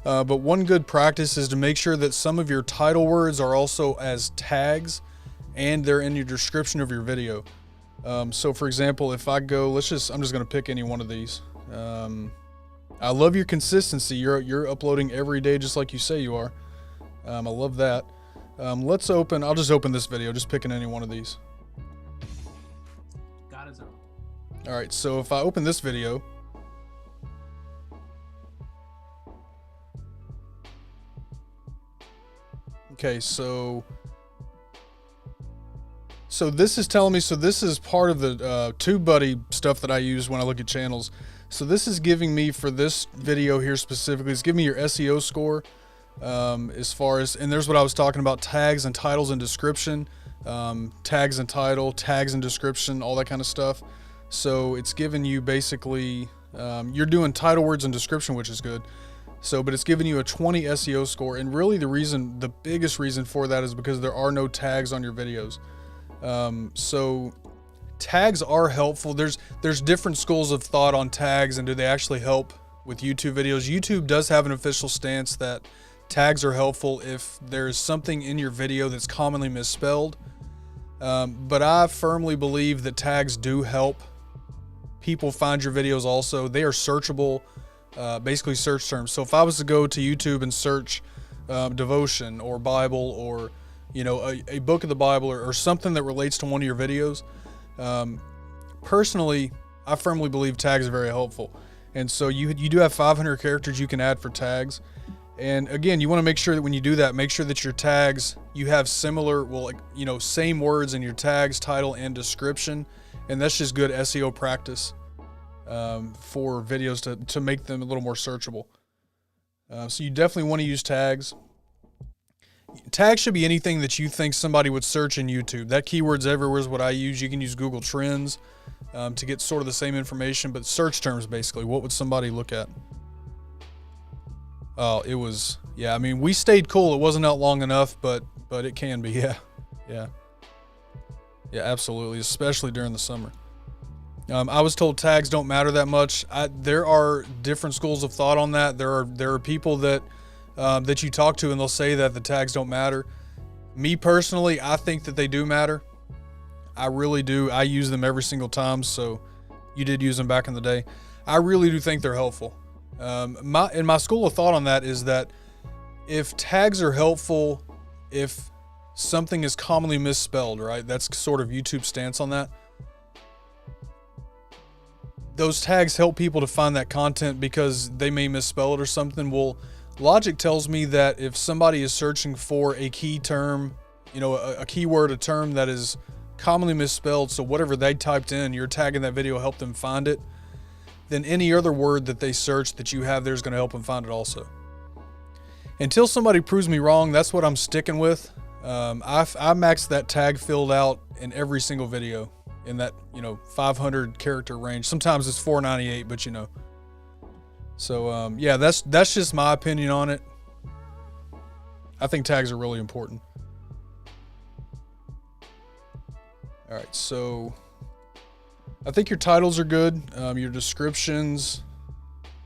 But one good practice is to make sure that some of your title words are also as tags and they're in your description of your video. So for example, if I go, I'm just gonna pick any one of these. I love your consistency. You're uploading every day just like you say you are. I love that. I'll just open this video, just picking any one of these. Got his own. All right, so if I open this video, okay, so this is telling me, so this is part of the TubeBuddy stuff that I use when I look at channels. So this is giving me, for this video here specifically, it's giving me your SEO score as far as, and there's what I was talking about, tags and titles and description, tags and title, tags and description, all that kind of stuff. So it's giving you basically, you're doing title words and description, which is good. So, but it's giving you a 20 SEO score. And really the biggest reason for that is because there are no tags on your videos. So tags are helpful. There's different schools of thought on tags and do they actually help with YouTube videos. YouTube does have an official stance that tags are helpful if there's something in your video that's commonly misspelled. But I firmly believe that tags do help people find your videos also. They are searchable, basically search terms. So if I was to go to YouTube and search devotion or Bible or, you know, a book of the Bible or something that relates to one of your videos, personally, I firmly believe tags are very helpful. And so you do have 500 characters you can add for tags. And again, you want to make sure that when you do that, make sure that your tags, you have similar, well, like, you know, same words in your tags, title, and description. And that's just good SEO practice for videos to make them a little more searchable. So you definitely want to use tags. Tags should be anything that you think somebody would search in YouTube. That keywords everywhere is what I use. You can use Google Trends to get sort of the same information, but search terms basically. What would somebody look at? Oh, it was, yeah, I mean, we stayed cool. It wasn't out long enough, but it can be, yeah. Yeah, absolutely, especially during the summer. I was told tags don't matter that much. There are different schools of thought on that. There are people that you talk to and they'll say that the tags don't matter. Me personally, I think that they do matter. I really do. I use them every single time, so you did use them back in the day. I really do think they're helpful. My school of thought on that is that if tags are helpful, if something is commonly misspelled, right? That's sort of YouTube's stance on that. Those tags help people to find that content because they may misspell it or something. Well, logic tells me that if somebody is searching for a key term, you know, a keyword, a term that is commonly misspelled, so whatever they typed in, your tag in that video helped them find it, then any other word that they search that you have there is going to help them find it also. Until somebody proves me wrong, that's what I'm sticking with. I maxed that tag filled out in every single video in that, you know, 500 character range. Sometimes it's 498, but you know. So yeah, that's just my opinion on it. I think tags are really important. All right, so I think your titles are good. Your descriptions,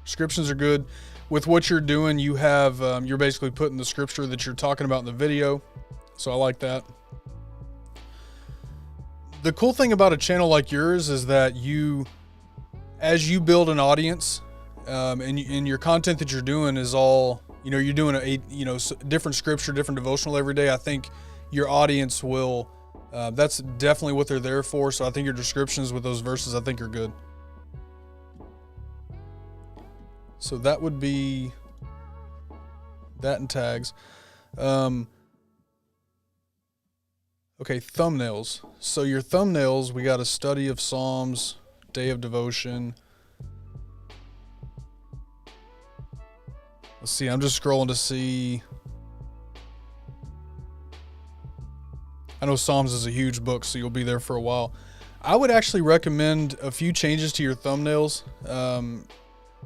Descriptions are good. With what you're doing, you have you're basically putting the scripture that you're talking about in the video, so I like that. The cool thing about a channel like yours is that as you build an audience, and your content that you're doing is all, you're doing different scripture, different devotional every day. I think your audience will, that's definitely what they're there for. So I think your descriptions with those verses, I think are good. So that would be that and tags. Okay, thumbnails. So your thumbnails, we got a study of Psalms, day of devotion. Let's see, I'm just scrolling to see. I know Psalms is a huge book, so you'll be there for a while. I would actually recommend a few changes to your thumbnails.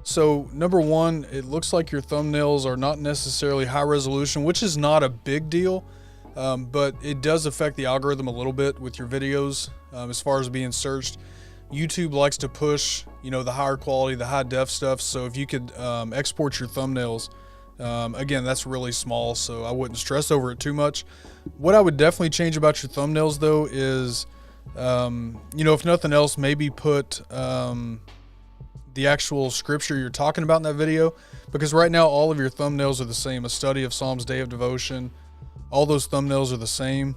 So number one, it looks like your thumbnails are not necessarily high resolution, which is not a big deal, but it does affect the algorithm a little bit with your videos as far as being searched. YouTube likes to push, the higher quality, the high def stuff. So if you could export your thumbnails, again, that's really small, so I wouldn't stress over it too much. What I would definitely change about your thumbnails though is, if nothing else, maybe put the actual scripture you're talking about in that video, because right now all of your thumbnails are the same. A study of Psalms, day of devotion, all those thumbnails are the same.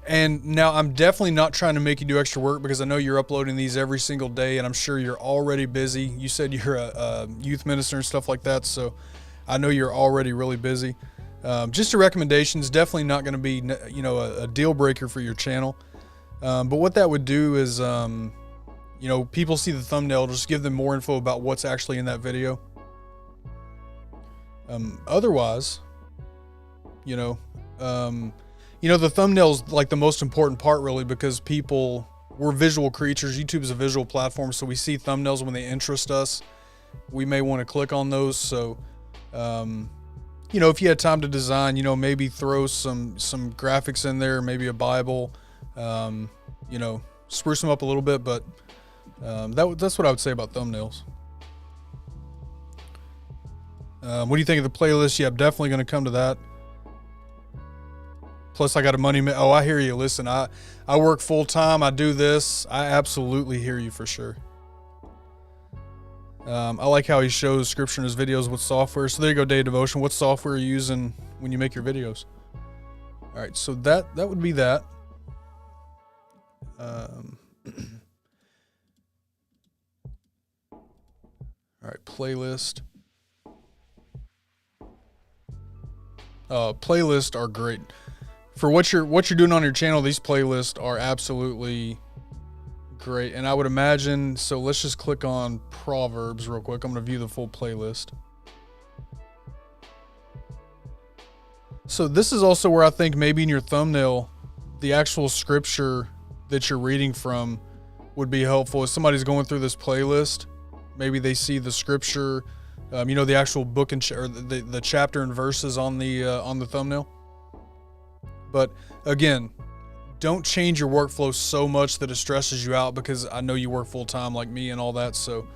And now I'm definitely not trying to make you do extra work, because I know you're uploading these every single day and I'm sure you're already busy. You said you're a youth minister and stuff like that, so I know you're already really busy. Just a recommendation, is definitely not going to be a deal breaker for your channel. But what that would do is, people see the thumbnail, just give them more info about what's actually in that video. Otherwise, the thumbnail's like the most important part, really, because we're visual creatures. YouTube is a visual platform, so we see thumbnails when they interest us. We may want to click on those. So, if you had time to design, maybe throw some graphics in there, maybe a Bible, spruce them up a little bit, but that's what I would say about thumbnails. What do you think of the playlist? Yeah, I'm definitely going to come to that. Plus, I got a oh, I hear you. Listen, I work full time. I do this. I absolutely hear you for sure. I like how he shows scripture in his videos with software. So there you go, Day of Devotion. What software are you using when you make your videos? All right, so that would be that. All right, playlist. Playlists are great. For what you're doing on your channel, these playlists are absolutely great. And I would imagine, so let's just click on Proverbs real quick. I'm going to view the full playlist. So this is also where I think maybe in your thumbnail, the actual scripture that you're reading from would be helpful. If somebody's going through this playlist, maybe they see the scripture, the actual book and or the chapter and verses on the thumbnail. But again, don't change your workflow so much that it stresses you out, because I know you work full time like me and all that. So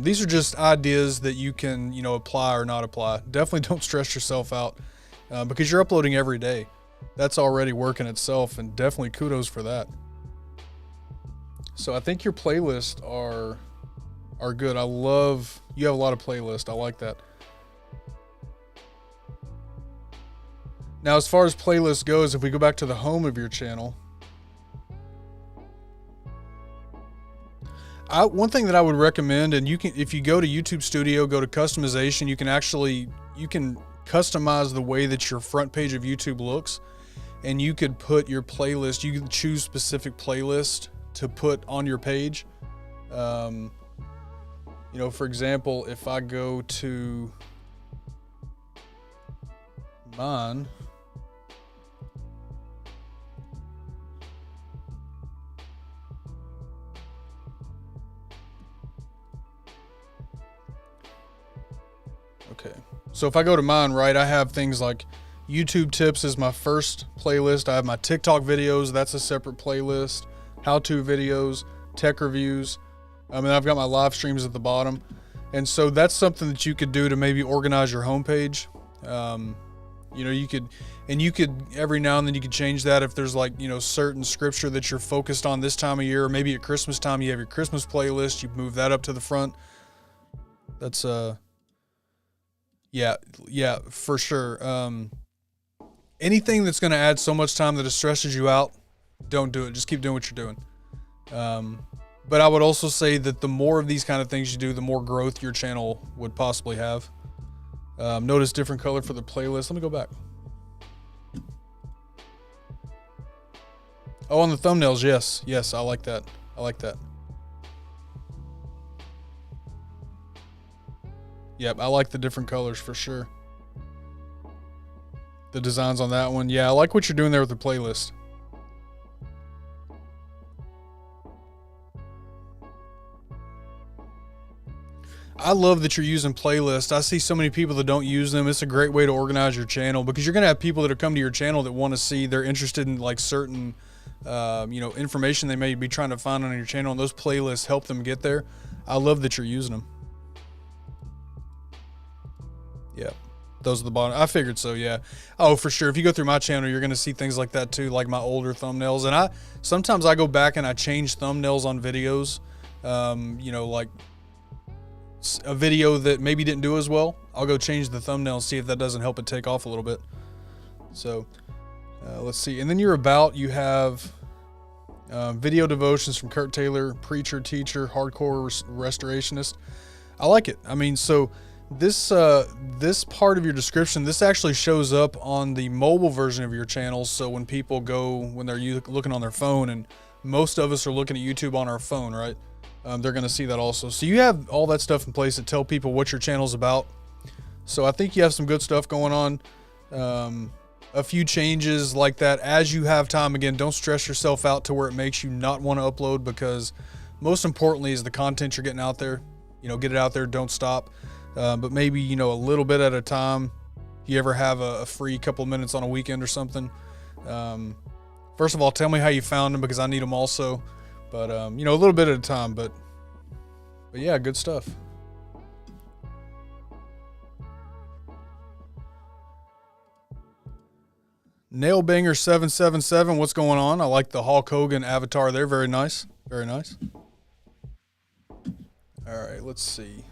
these are just ideas that you can, apply or not apply. Definitely don't stress yourself out because you're uploading every day. That's already work in itself, and definitely kudos for that. So I think your playlists are good. You have a lot of playlists. I like that. Now, as far as playlist goes, if we go back to the home of your channel, one thing that I would recommend, and if you go to YouTube Studio, go to customization, you can customize the way that your front page of YouTube looks, and you could put your playlist, you can choose specific playlist to put on your page. For example, if I go to mine, okay, so if I go to mine, right, I have things like YouTube tips is my first playlist. I have my TikTok videos, that's a separate playlist. How-to videos, tech reviews. And I've got my live streams at the bottom. And so that's something that you could do to maybe organize your homepage. You know, you could every now and then you could change that if there's like, you know, certain scripture that you're focused on this time of year, or maybe at Christmas time you have your Christmas playlist, you move that up to the front. That's yeah, for sure. Anything that's going to add so much time that it stresses you out, don't do it. Just keep doing what you're doing. But I would also say that the more of these kind of things you do, the more growth your channel would possibly have. Notice different color for the playlist. Let me go back. Oh, on the thumbnails, yes, I like that. Yep, I like the different colors for sure. The designs on that one, yeah, I like what you're doing there with the playlist. I love that you're using playlists. I see so many people that don't use them. It's a great way to organize your channel, because you're going to have people that are coming to your channel that want to see, they're interested in like certain, you know, information they may be trying to find on your channel, and those playlists help them get there. I love that you're using them. Yeah, those are the bottom. I figured so, yeah. Oh, for sure. If you go through my channel, you're going to see things like that too, like my older thumbnails. And sometimes I go back and I change thumbnails on videos, you know, like a video that maybe didn't do as well. I'll go change the thumbnail and see if that doesn't help it take off a little bit. So let's see. And then you have video devotions from Kurt Taylor, preacher, teacher, hardcore restorationist. I like it. I mean, so this part of your description, this actually shows up on the mobile version of your channel. So when people go, when they're looking on their phone, and most of us are looking at YouTube on our phone, right? They're going to see that also. So you have all that stuff in place to tell people what your channel's about. So I think you have some good stuff going on. A few changes like that as you have time. Again, don't stress yourself out to where it makes you not want to upload, because most importantly is the content you're getting out there. You know, get it out there, don't stop. But maybe, you know, a little bit at a time. If you ever have a free couple of minutes on a weekend or something. First of all, tell me how you found them, because I need them also. But, you know, a little bit at a time, but yeah, good stuff. Nailbanger 777, what's going on? I like the Hulk Hogan avatar there. Very nice. Very nice. All right, let's see.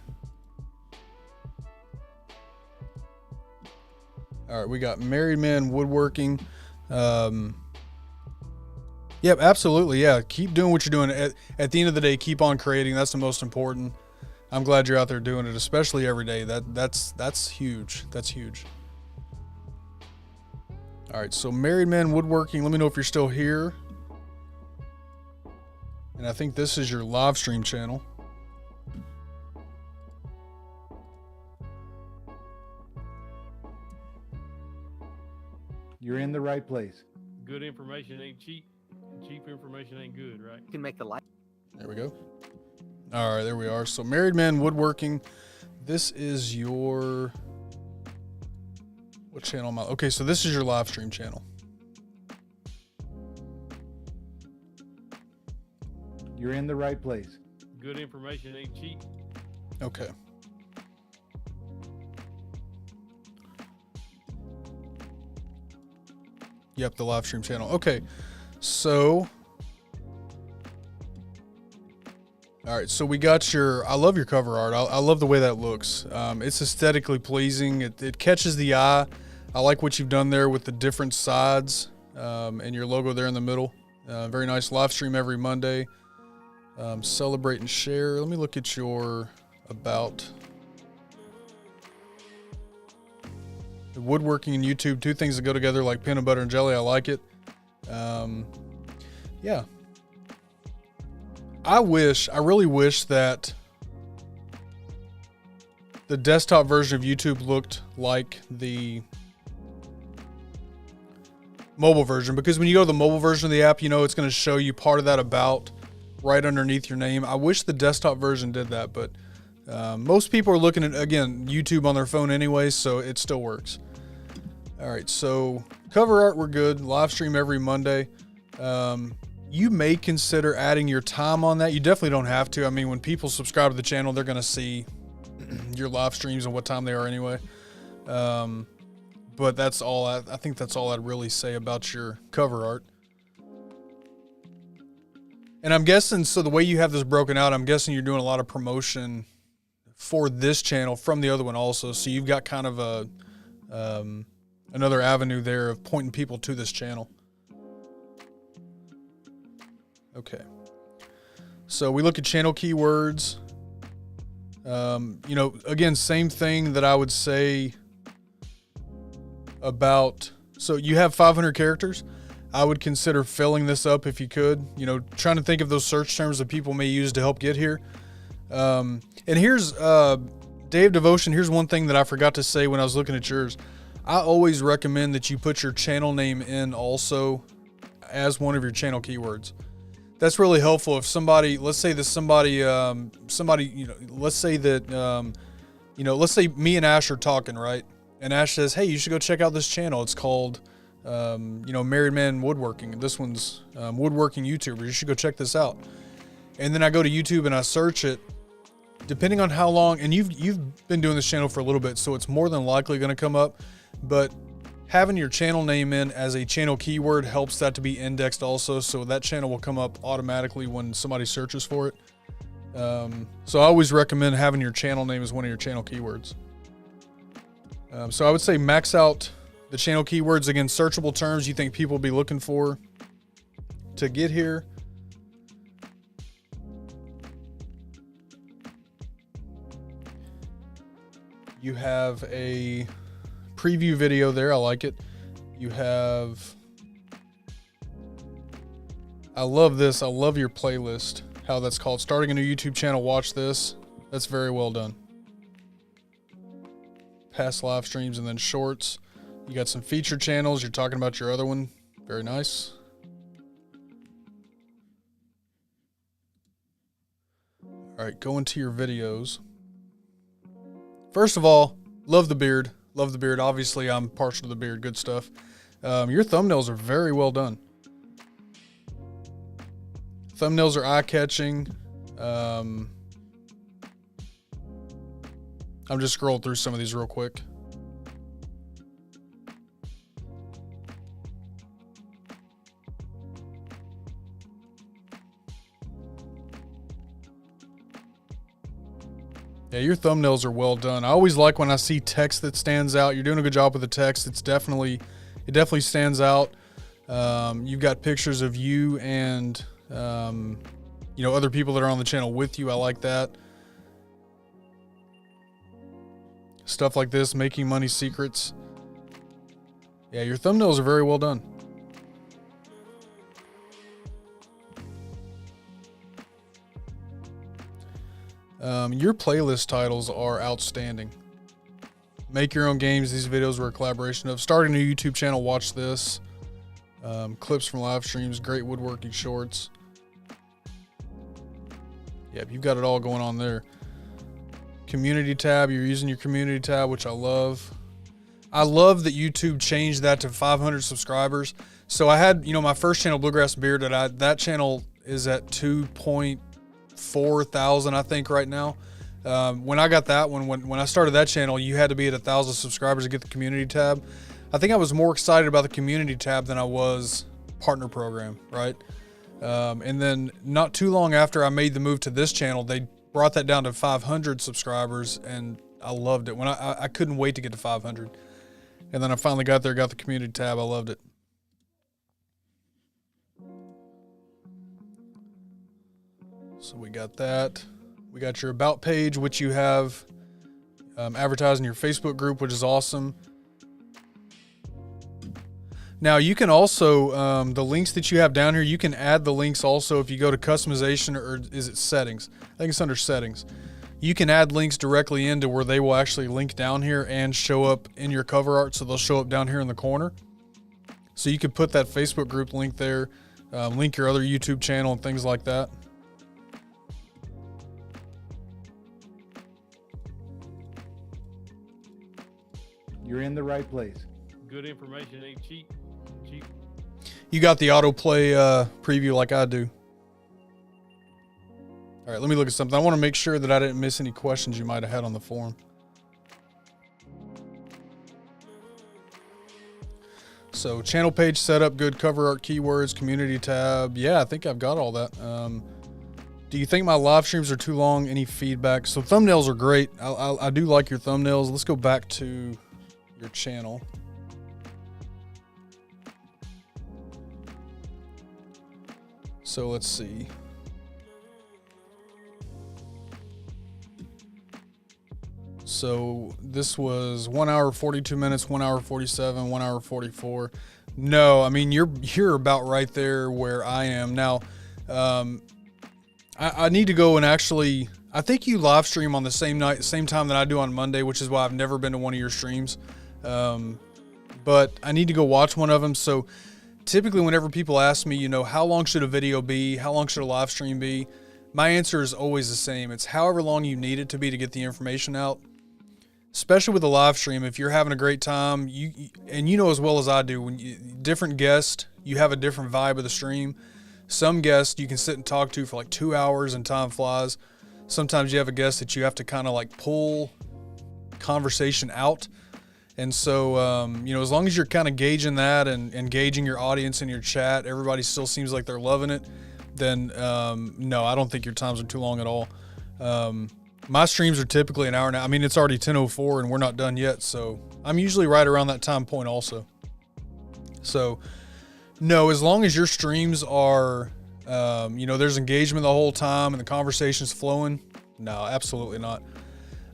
All right, we got Married Man Woodworking. Yep, absolutely. Yeah, keep doing what you're doing. At the end of the day, keep on creating. That's the most important. I'm glad you're out there doing it, especially every day. That's huge. That's huge. All right, so Married Man Woodworking, let me know if you're still here. And I think this is your live stream channel. You're in the right place. Good information ain't cheap. Cheap information ain't good, right? You can make the light. There we go. All right, there we are. So Married Man Woodworking. This is your... What channel am I? Okay, so this is your live stream channel. You're in the right place. Good information ain't cheap. Okay. Yep, the live stream channel. Okay, so... All right, so we got your... I love your cover art. I love the way that looks. It's aesthetically pleasing. It catches the eye. I like what you've done there with the different sides and your logo there in the middle. Very nice. Live stream every Monday. Celebrate and share. Let me look at your about. The woodworking and YouTube, two things that go together like peanut butter and jelly. I like it. Yeah. I really wish that the desktop version of YouTube looked like the mobile version, because when you go to the mobile version of the app, you know, it's going to show you part of that about right underneath your name. I wish the desktop version did that, but most people are looking at, again, YouTube on their phone anyway, so it still works. All right, so cover art, we're good. Live stream every Monday. You may consider adding your time on that. You definitely don't have to. I mean, when people subscribe to the channel, they're going to see your live streams and what time they are anyway. But that's all. I think that's all I'd really say about your cover art. And I'm guessing, so the way you have this broken out, I'm guessing you're doing a lot of promotion for this channel from the other one also. So you've got kind of a another avenue there of pointing people to this channel. Okay. So we look at channel keywords. You know, again, same thing that I would say about, so you have 500 characters. I would consider filling this up if you could, you know, trying to think of those search terms that people may use to help get here. And here's, Day of Devotion. Here's one thing that I forgot to say when I was looking at yours. I always recommend that you put your channel name in also as one of your channel keywords. That's really helpful. If somebody, let's say that somebody, you know, let's say that, you know, let's say me and Ash are talking, right? And Ash says, hey, you should go check out this channel. It's called, you know, Married Man Woodworking. This one's Woodworking YouTubers. You should go check this out. And then I go to YouTube and I search it. Depending on how long, and you've been doing this channel for a little bit, so it's more than likely going to come up. But having your channel name in as a channel keyword helps that to be indexed also, so that channel will come up automatically when somebody searches for it. So I always recommend having your channel name as one of your channel keywords. So I would say max out the channel keywords. Again, searchable terms you think people will be looking for to get here. You have a preview video there. I like it. You have, I love this. I love your playlist, how that's called. Starting a new YouTube channel, watch this. That's very well done. Past live streams and then shorts. You got some feature channels. You're talking about your other one. Very nice. All right, go into your videos. First of all, love the beard. Love the beard. Obviously, I'm partial to the beard. Good stuff. Your thumbnails are very well done. Thumbnails are eye-catching. I'm just scrolling through some of these real quick. Yeah, your thumbnails are well done. I always like when I see text that stands out. You're doing a good job with the text. It definitely stands out. You've got pictures of you and you know, other people that are on the channel with you. I like that. Stuff like this, making money secrets. Yeah, your thumbnails are very well done. Your playlist titles are outstanding. Make your own games. These videos were a collaboration of starting a new YouTube channel. Watch this. Clips from live streams. Great woodworking shorts. Yep, you've got it all going on there. Community tab. You're using your community tab, which I love. I love that YouTube changed that to 500 subscribers. So I had, you know, my first channel, Bluegrass Beard, that channel is at 2.4 thousand, I think, right now. When I got that one, when I started that channel, you had to be at 1,000 subscribers to get the community tab. I think I was more excited about the community tab than I was partner program, right? And then not too long after I made the move to this channel, they brought that down to 500 subscribers, and I loved it. When I couldn't wait to get to 500. And then I finally got there, got the community tab. I loved it. So we got that. We got your about page, which you have advertising your Facebook group, which is awesome. Now you can also, the links that you have down here, you can add the links also if you go to customization, or is it settings? I think it's under settings. You can add links directly into where they will actually link down here and show up in your cover art. So they'll show up down here in the corner. So you could put that Facebook group link there, link your other YouTube channel and things like that. You're in the right place. Good information ain't cheap. Cheap. You got the autoplay preview like I do. All right, let me look at something. I want to make sure that I didn't miss any questions you might have had on the forum. So channel page setup, good cover art, keywords, community tab. Yeah, I think I've got all that. Do you think my live streams are too long? Any feedback? So thumbnails are great. I do like your thumbnails. Let's go back to your channel. So let's see. So this was 1 hour 42 minutes, 1 hour 47, 1 hour 44. No, I mean you're about right there where I am now. I need to go and actually. I think you live stream on the same night, same time that I do on Monday, which is why I've never been to one of your streams. But I need to go watch one of them. So typically, whenever people ask me, how long should a video be? How long should a live stream be? My answer is always the same. It's however long you need it to be to get the information out. Especially with a live stream, if you're having a great time, and you know as well as I do, different guests, you have a different vibe of the stream. Some guests you can sit and talk to for like 2 hours and time flies. Sometimes you have a guest that you have to kind of like pull conversation out. And so, as long as you're kind of gauging that and engaging your audience in your chat, everybody still seems like they're loving it, then no, I don't think your times are too long at all. My streams are typically an hour now. I mean, it's already 10:04 and we're not done yet. So I'm usually right around that time point also. So no, as long as your streams are, there's engagement the whole time and the conversation's flowing. No, absolutely not.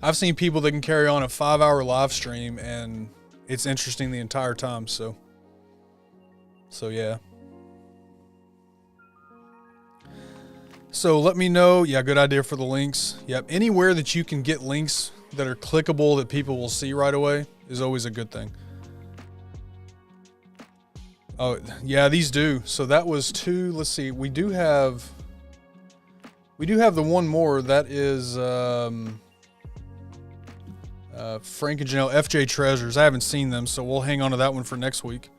I've seen people that can carry on a 5-hour live stream and it's interesting the entire time. So yeah. So let me know. Yeah, good idea for the links. Yep. Anywhere that you can get links that are clickable that people will see right away is always a good thing. Oh, yeah, these do. So that was 2. Let's see. We do have the one more. That is Frank and Janelle, FJ Treasures. I haven't seen them, so we'll hang on to that one for next week.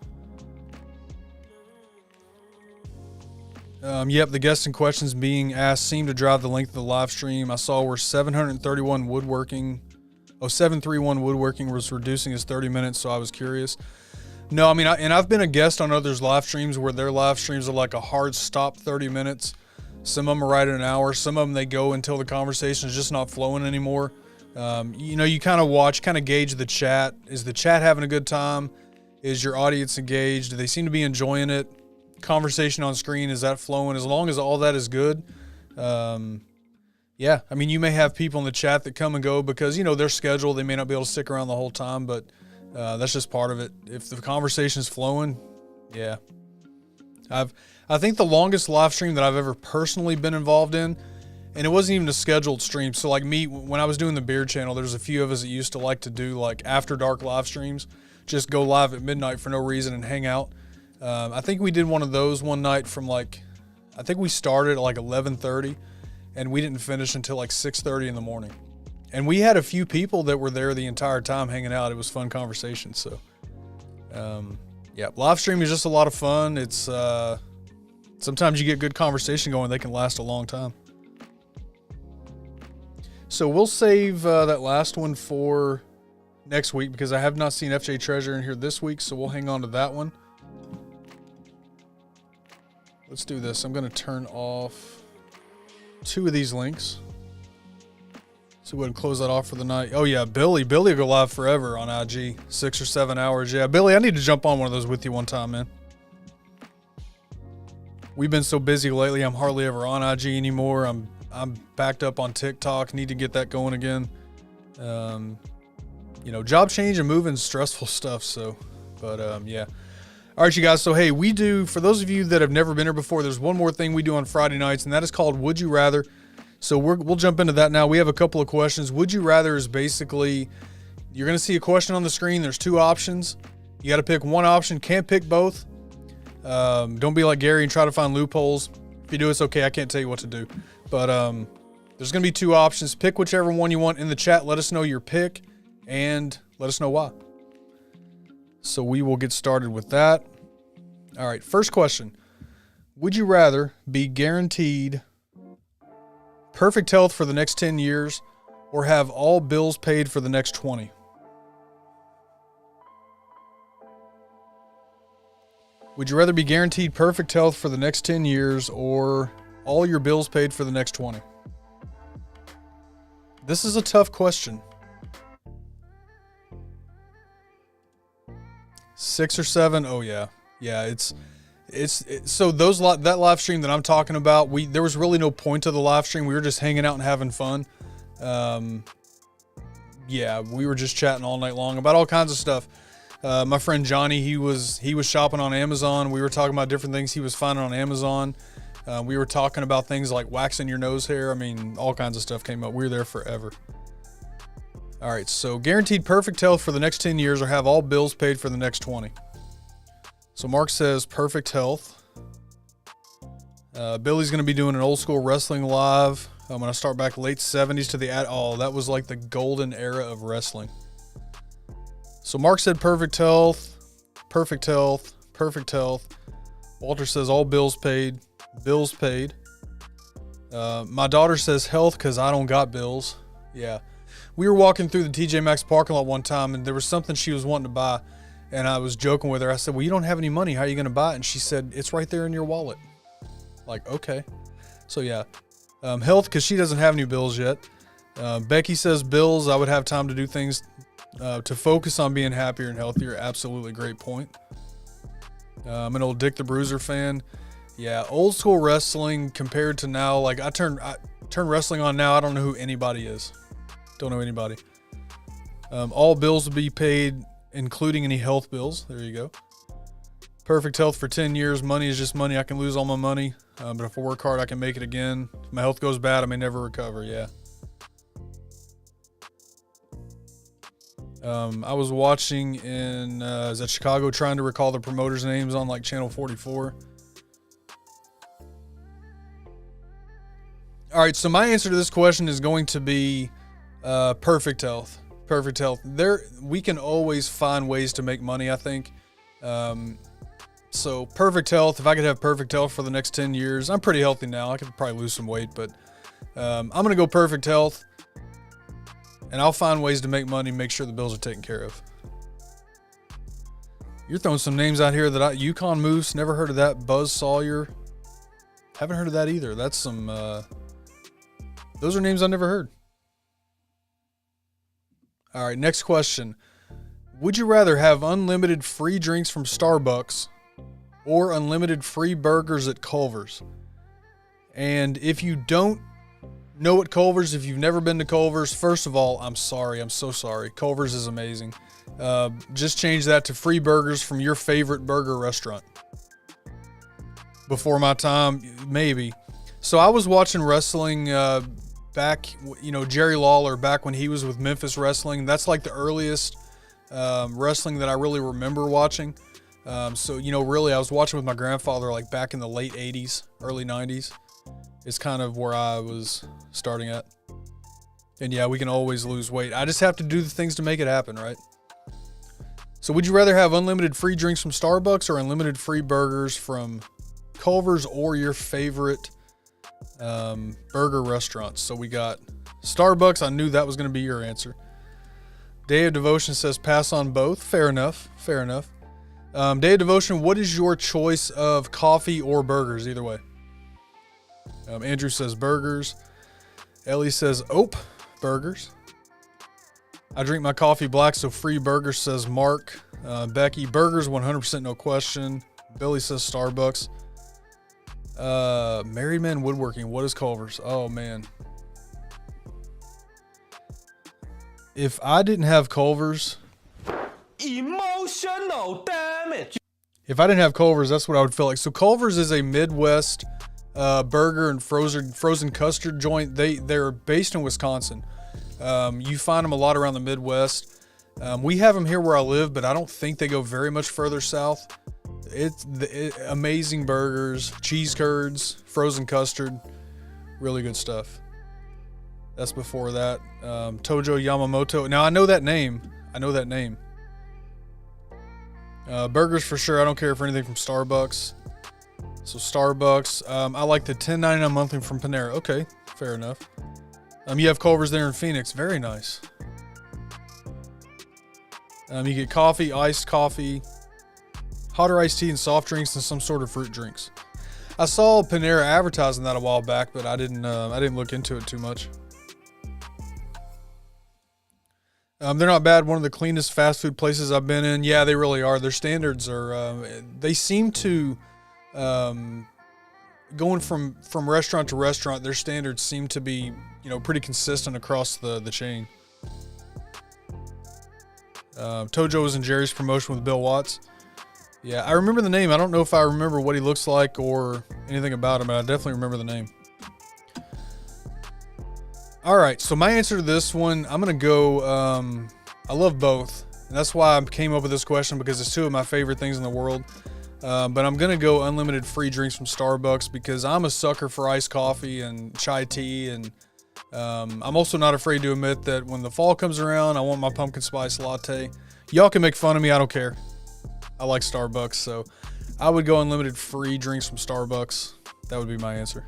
Yep, the guests and questions being asked seem to drive the length of the live stream. I saw where 731 woodworking, 731 woodworking was reducing his 30 minutes, so I was curious. No, I mean, I've been a guest on others' live streams where their live streams are like a hard stop 30 minutes. Some of them are right at an hour. Some of them they go until the conversation is just not flowing anymore. You kind of watch, kind of gauge the chat. Is the chat having a good time? Is your audience engaged? Do they seem to be enjoying it? Conversation on screen, is that flowing? As long as all that is good, yeah, I mean, you may have people in the chat that come and go because their schedule, they may not be able to stick around the whole time, but that's just part of it. If the conversation's flowing, yeah. I think the longest live stream that I've ever personally been involved in, and it wasn't even a scheduled stream, so like me, when I was doing the Beard channel, there's a few of us that used to like to do like after dark live streams, just go live at midnight for no reason and hang out. I think we did one of those one night from I think we started at like 11:30 and we didn't finish until like 6:30 in the morning. And we had a few people that were there the entire time hanging out. It was fun conversation. So, yeah, live stream is just a lot of fun. It's, sometimes you get good conversation going. They can last a long time. So we'll save that last one for next week because I have not seen FJ Treasure in here this week. So we'll hang on to that one. Let's do this. I'm going to turn off 2 of these links. So go ahead and close that off for the night. Oh yeah, Billy will go live forever on IG. 6 or 7 hours. Yeah, Billy, I need to jump on one of those with you one time, man. We've been so busy lately. I'm hardly ever on IG anymore. I'm backed up on TikTok. Need to get that going again. Job change and moving is stressful stuff. So, but yeah. All right, you guys. So, hey, we do, for those of you that have never been here before, there's one more thing we do on Friday nights, and that is called Would You Rather. So we'll jump into that now. We have a couple of questions. Would you rather is basically, you're going to see a question on the screen. There's 2 options. You got to pick one option. Can't pick both. Don't be like Gary and try to find loopholes. If you do, it's okay. I can't tell you what to do. But there's going to be 2 options. Pick whichever one you want in the chat. Let us know your pick and let us know why. So we will get started with that. All right, first question. Would you rather be guaranteed perfect health for the next 10 years or have all bills paid for the next 20? Would you rather be guaranteed perfect health for the next 10 years or all your bills paid for the next 20? This is a tough question. 6 or 7? Oh yeah. Yeah, it's so that live stream that I'm talking about, there was really no point to the live stream. We were just hanging out and having fun. Yeah, we were just chatting all night long about all kinds of stuff. My friend Johnny, he was shopping on Amazon. We were talking about different things he was finding on Amazon. We were talking about things like waxing your nose hair. I mean, all kinds of stuff came up. We were there forever. All right, so guaranteed perfect health for the next 10 years or have all bills paid for the next 20. So Mark says perfect health. Billy's going to be doing an old school wrestling live. I'm going to start back late 70s to the that was like the golden era of wrestling. So Mark said perfect health, perfect health, perfect health. Walter says all bills paid, bills paid. My daughter says health because I don't got bills. Yeah. We were walking through the TJ Maxx parking lot one time and there was something she was wanting to buy. And I was joking with her. I said, well, you don't have any money. How are you going to buy it? And she said, it's right there in your wallet. Like, okay. So yeah. Health because she doesn't have any bills yet. Becky says bills. I would have time to do things to focus on being happier and healthier. Absolutely great point. I'm an old Dick the Bruiser fan. Yeah, old school wrestling compared to now. Like I turn wrestling on now. I don't know who anybody is. Don't know anybody. All bills will be paid, including any health bills. There you go. Perfect health for 10 years. Money is just money. I can lose all my money. But if I work hard, I can make it again. If my health goes bad, I may never recover. Yeah. I was watching in, is that Chicago, trying to recall the promoters' names on like channel 44. All right. So my answer to this question is going to be perfect health. Perfect health. We can always find ways to make money, I think. So perfect health. If I could have perfect health for the next 10 years, I'm pretty healthy now. I could probably lose some weight, but I'm going to go perfect health. And I'll find ways to make money, make sure the bills are taken care of. You're throwing some names out here that Yukon Moose, never heard of that. Buzz Sawyer, haven't heard of that either. That's some, those are names I never heard. All right, next question. Would you rather have unlimited free drinks from Starbucks or unlimited free burgers at Culver's? And if you don't know what Culver's, if you've never been to Culver's, first of all, I'm sorry. I'm so sorry. Culver's is amazing. Just change that to free burgers from your favorite burger restaurant. Before my time, maybe. So I was watching wrestling back, Jerry Lawler, back when he was with Memphis Wrestling. That's like the earliest wrestling that I really remember watching. So really I was watching with my grandfather like back in the late 80s, early 90s. It's kind of where I was starting at. And yeah, we can always lose weight. I just have to do the things to make it happen, right? So would you rather have unlimited free drinks from Starbucks or unlimited free burgers from Culver's or your favorite burger restaurants? So we got Starbucks. I knew that was going to be your answer. Day of Devotion says pass on both. Fair enough. Fair enough. Day of Devotion, what is your choice of coffee or burgers? Either way. Andrew says burgers. Ellie says burgers. I drink my coffee black, so free burgers, says Mark. Becky, burgers 100% no question. Billy says Starbucks. Married Man Woodworking, what is Culver's? Oh man. If I didn't have Culver's, Emotional damage. if I didn't have Culver's, that's what I would feel like. So Culver's is a Midwest burger and frozen custard joint. They're based in Wisconsin. You find them a lot around the Midwest. We have them here where I live, but I don't think they go very much further south. It's amazing burgers, cheese curds, frozen custard, really good stuff. That's before that. Tojo Yamamoto. Now I know that name. Burgers for sure. I don't care for anything from Starbucks. So Starbucks. I like the $10.99 monthly from Panera. Okay, Fair enough. You have Culver's there in Phoenix. Very nice. You get coffee, iced coffee, hotter iced tea, and soft drinks, and some sort of fruit drinks. I saw Panera advertising that a while back, but I didn't look into it too much. They're not bad. One of the cleanest fast food places I've been in. Yeah, they really are. Their standards are. They seem to, going from restaurant to restaurant, their standards seem to be, pretty consistent across the chain. Tojo's and Jerry's promotion with Bill Watts. Yeah, I remember the name. I don't know if I remember what he looks like or anything about him, but I definitely remember the name. All right, so my answer to this one, I'm going to go, I love both. And that's why I came up with this question, because it's two of my favorite things in the world. But I'm going to go unlimited free drinks from Starbucks, because I'm a sucker for iced coffee and chai tea. And I'm also not afraid to admit that when the fall comes around, I want my pumpkin spice latte. Y'all can make fun of me. I don't care. I like Starbucks, so I would go unlimited free drinks from Starbucks. That would be my answer.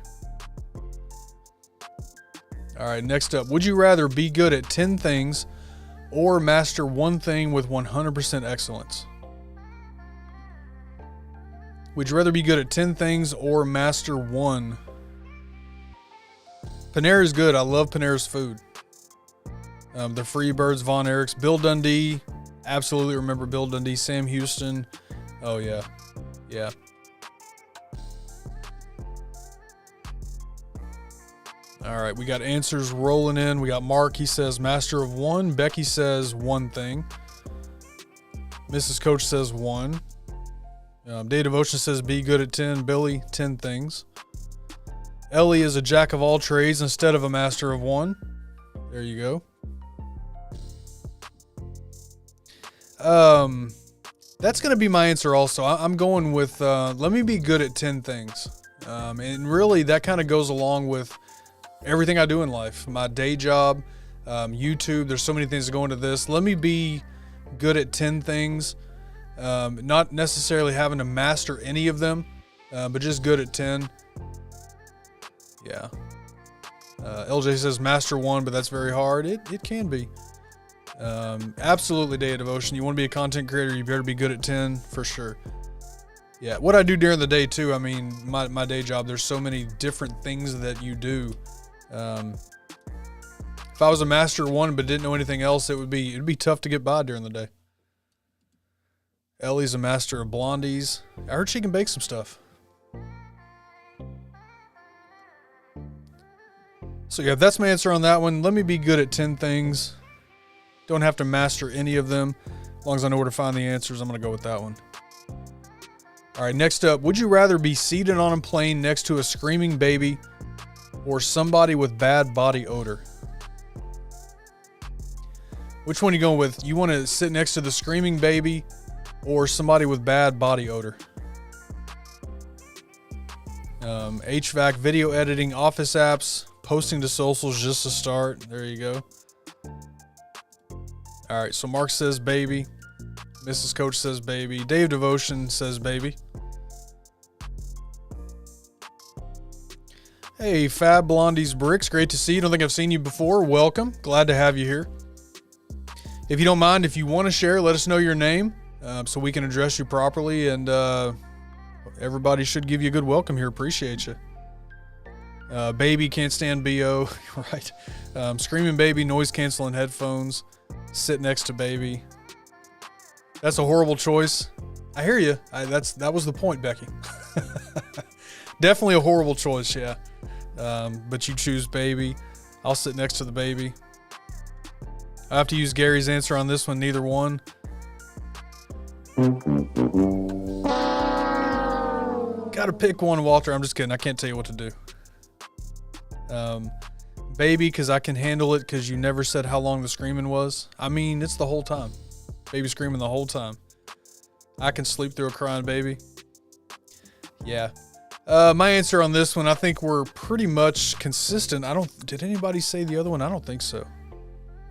All right, next up. Would you rather be good at 10 things or master one thing with 100% excellence? Would you rather be good at 10 things or master one? Panera is good. I love Panera's food. The Freebirds, Von Erichs, Bill Dundee. Absolutely remember Bill Dundee. Sam Houston. Oh, yeah. Yeah. All right, we got answers rolling in. We got Mark. He says master of one. Becky says one thing. Mrs. Coach says one. Day Devotion says be good at 10. Billy, 10 things. Ellie is a jack of all trades instead of a master of one. There you go. That's going to be my answer also. I'm going with, let me be good at 10 things. And really that kind of goes along with everything I do in life. My day job, YouTube, there's so many things that go into this. Let me be good at 10 things. Not necessarily having to master any of them, but just good at 10. Yeah. LJ says master one, but that's very hard. It can be. Absolutely, Day of Devotion. You want to be a content creator, you better be good at 10 for sure. Yeah, what I do during the day too. I mean, my day job, there's so many different things that you do. If I was a master one but didn't know anything else, it'd be tough to get by during the day. Ellie's a master of blondies. I heard she can bake some stuff. So yeah, that's my answer on that one. Let me be good at 10 things. Don't have to master any of them. As long as I know where to find the answers, I'm going to go with that one. All right, next up. Would you rather be seated on a plane next to a screaming baby or somebody with bad body odor? Which one are you going with? You want to sit next to the screaming baby or somebody with bad body odor? HVAC, video editing, office apps, posting to socials just to start. There you go. All right, so Mark says baby. Mrs. Coach says baby. Dave Devotion says baby. Hey, Fab Blondie's Bricks. Great to see you. Don't think I've seen you before. Welcome. Glad to have you here. If you don't mind, if you want to share, let us know your name so we can address you properly. And everybody should give you a good welcome here. Appreciate you. Baby can't stand BO. Right. Screaming baby, noise canceling headphones. Sit next to baby. That's a horrible choice. I hear you. That was the point, Becky. Definitely a horrible choice, yeah. But you choose baby. I'll sit next to the baby. I have to use Gary's answer on this one. Neither one. Gotta pick one, Walter. I'm just kidding. I can't tell you what to do. Baby, because I can handle it because you never said how long the screaming was. I mean, it's the whole time. Baby screaming the whole time. I can sleep through a crying baby. Yeah. My answer on this one, I think we're pretty much consistent. Did anybody say the other one? I don't think so.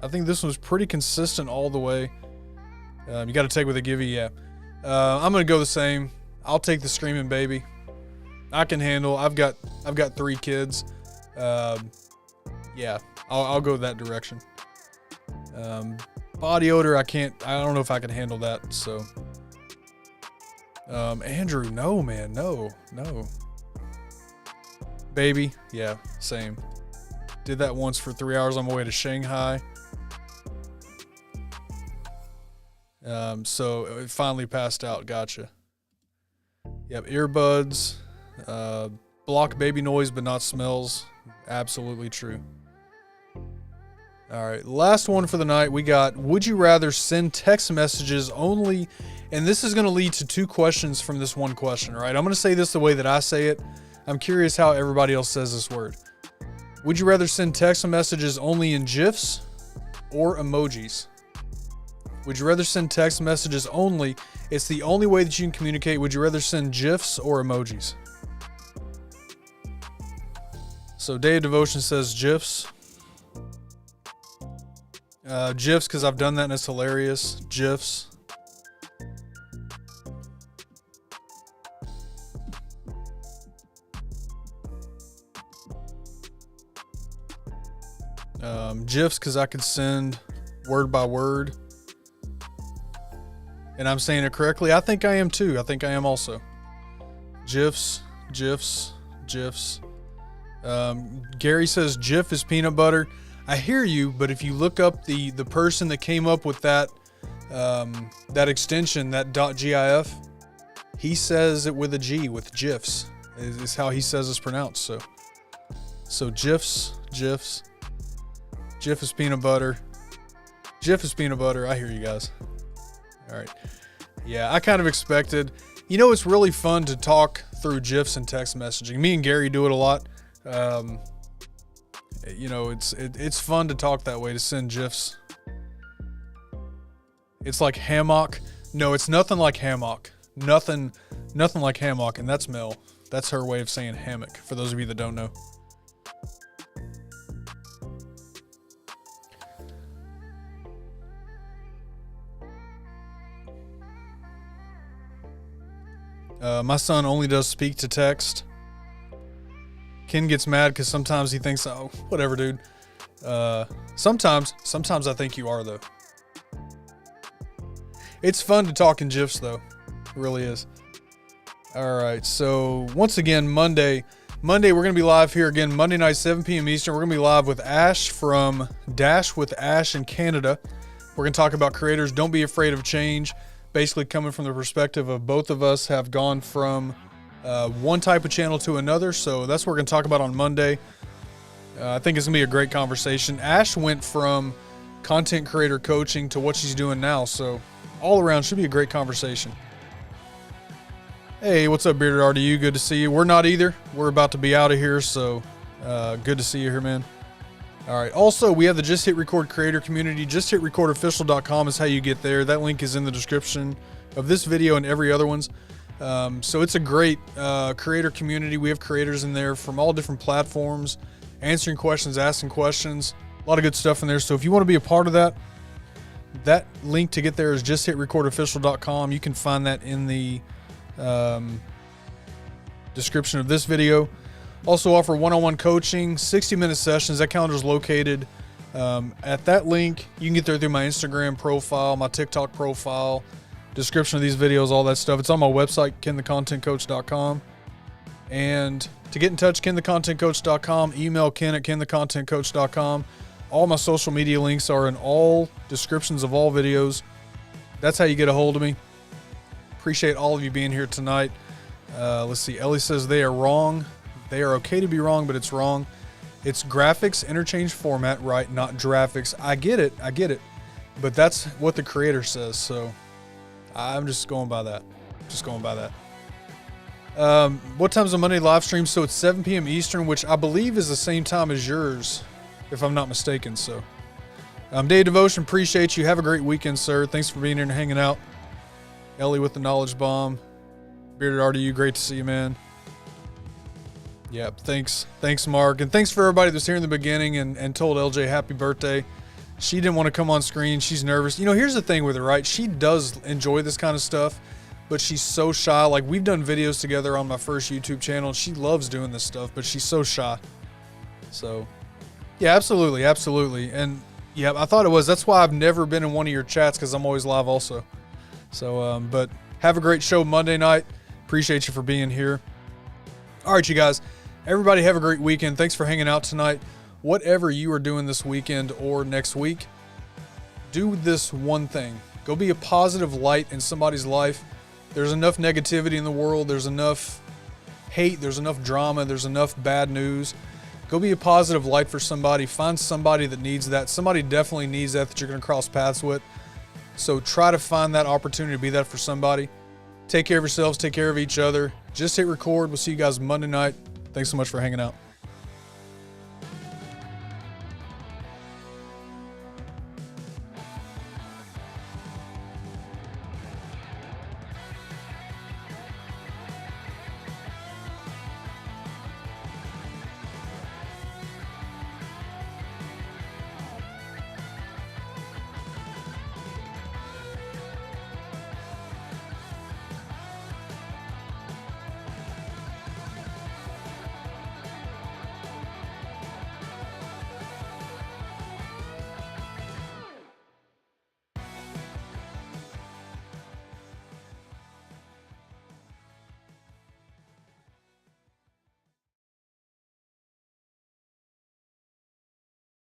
I think this one's pretty consistent all the way. You got to take with a givey, yeah. I'm going to go the same. I'll take the screaming baby. I can handle. I've got 3 kids. Yeah, I'll go that direction. Body odor, I don't know if I can handle that, so. Andrew, no, man, no. Baby, yeah, same. Did that once for 3 hours on my way to Shanghai. So it finally passed out, gotcha. Yep, earbuds, block baby noise but not smells. Absolutely true. All right, last one for the night. We got, would you rather send text messages only? And this is going to lead to 2 questions from this one question, all right? I'm going to say this the way that I say it. I'm curious how everybody else says this word. Would you rather send text messages only in GIFs or emojis? Would you rather send text messages only? It's the only way that you can communicate. Would you rather send GIFs or emojis? So Day of Devotion says GIFs. GIFs because I've done that and it's hilarious. GIFs. GIFs because I could send word by word. And I'm saying it correctly. I think I am too. I think I am also. GIFs. Gary says GIF is peanut butter. I hear you, but if you look up the person that came up with that that extension, that .gif, he says it with a G, with GIFs is how he says it's pronounced. So GIFs. GIF is peanut butter. GIF is peanut butter. I hear you guys. All right. Yeah, I kind of expected. You know, it's really fun to talk through GIFs and text messaging. Me and Gary do it a lot. You know, it's fun to talk that way, to send GIFs. It's like hammock. No, it's nothing like hammock. Nothing like hammock, and that's Mel. That's her way of saying hammock, for those of you that don't know. My son only does speak to text. Ken gets mad because sometimes he thinks, oh, whatever, dude. Sometimes I think you are, though. It's fun to talk in GIFs, though. It really is. All right, so once again, Monday, we're going to be live here again, Monday night, 7 p.m. Eastern. We're going to be live with Ash from Dash with Ash in Canada. We're going to talk about creators. Don't be afraid of change. Basically coming from the perspective of both of us have gone from one type of channel to another. So that's what we're going to talk about on Monday. I think it's going to be a great conversation. Ash went from content creator coaching to what she's doing now. So all around should be a great conversation. Hey, what's up, Bearded RDU? Good to see you. We're not either. We're about to be out of here. So good to see you here, man. All right. Also, we have the Just Hit Record creator community. JustHitRecordOfficial.com is how you get there. That link is in the description of this video and every other one's. So it's a great creator community. We have creators in there from all different platforms, answering questions, asking questions. A lot of good stuff in there. So if you want to be a part of that, that link to get there is JustHitRecordOfficial.com. You can find that in the description of this video. Also offer one-on-one coaching, 60-minute sessions. That calendar is located at that link. You can get there through my Instagram profile, my TikTok profile, description of these videos, all that stuff. It's on my website, kenthecontentcoach.com. And to get in touch, kenthecontentcoach.com. Email ken at kenthecontentcoach.com. All my social media links are in all descriptions of all videos. That's how you get a hold of me. Appreciate all of you being here tonight. Let's see. Ellie says they are wrong. They are okay to be wrong, but it's wrong. It's graphics, interchange format, right? Not graphics. I get it. But that's what the creator says, so I'm just going by that. What time's the Monday live stream? So it's 7 p.m. Eastern, which I believe is the same time as yours, if I'm not mistaken. So, Day of Devotion, appreciate you. Have a great weekend, sir. Thanks for being here and hanging out. Ellie with the knowledge bomb. Bearded RDU, great to see you, man. Yep, thanks, Mark. And thanks for everybody that's here in the beginning and told LJ happy birthday. She didn't want to come on screen. She's nervous. You know, here's the thing with her, right? She does enjoy this kind of stuff, but she's so shy. Like, we've done videos together on my first YouTube channel, and she loves doing this stuff, but she's so shy. So, Yeah, absolutely, absolutely. And yeah, I thought it was. That's why I've never been in one of your chats, because I'm always live also. So, but have a great show Monday night. Appreciate you for being here. All right, you guys. Everybody have a great weekend. Thanks for hanging out tonight. Whatever you are doing this weekend or next week, do this one thing. Go be a positive light in somebody's life. There's enough negativity in the world. There's enough hate. There's enough drama. There's enough bad news. Go be a positive light for somebody. Find somebody that needs that. Somebody definitely needs that you're going to cross paths with. So try to find that opportunity to be that for somebody. Take care of yourselves. Take care of each other. Just hit record. We'll see you guys Monday night. Thanks so much for hanging out.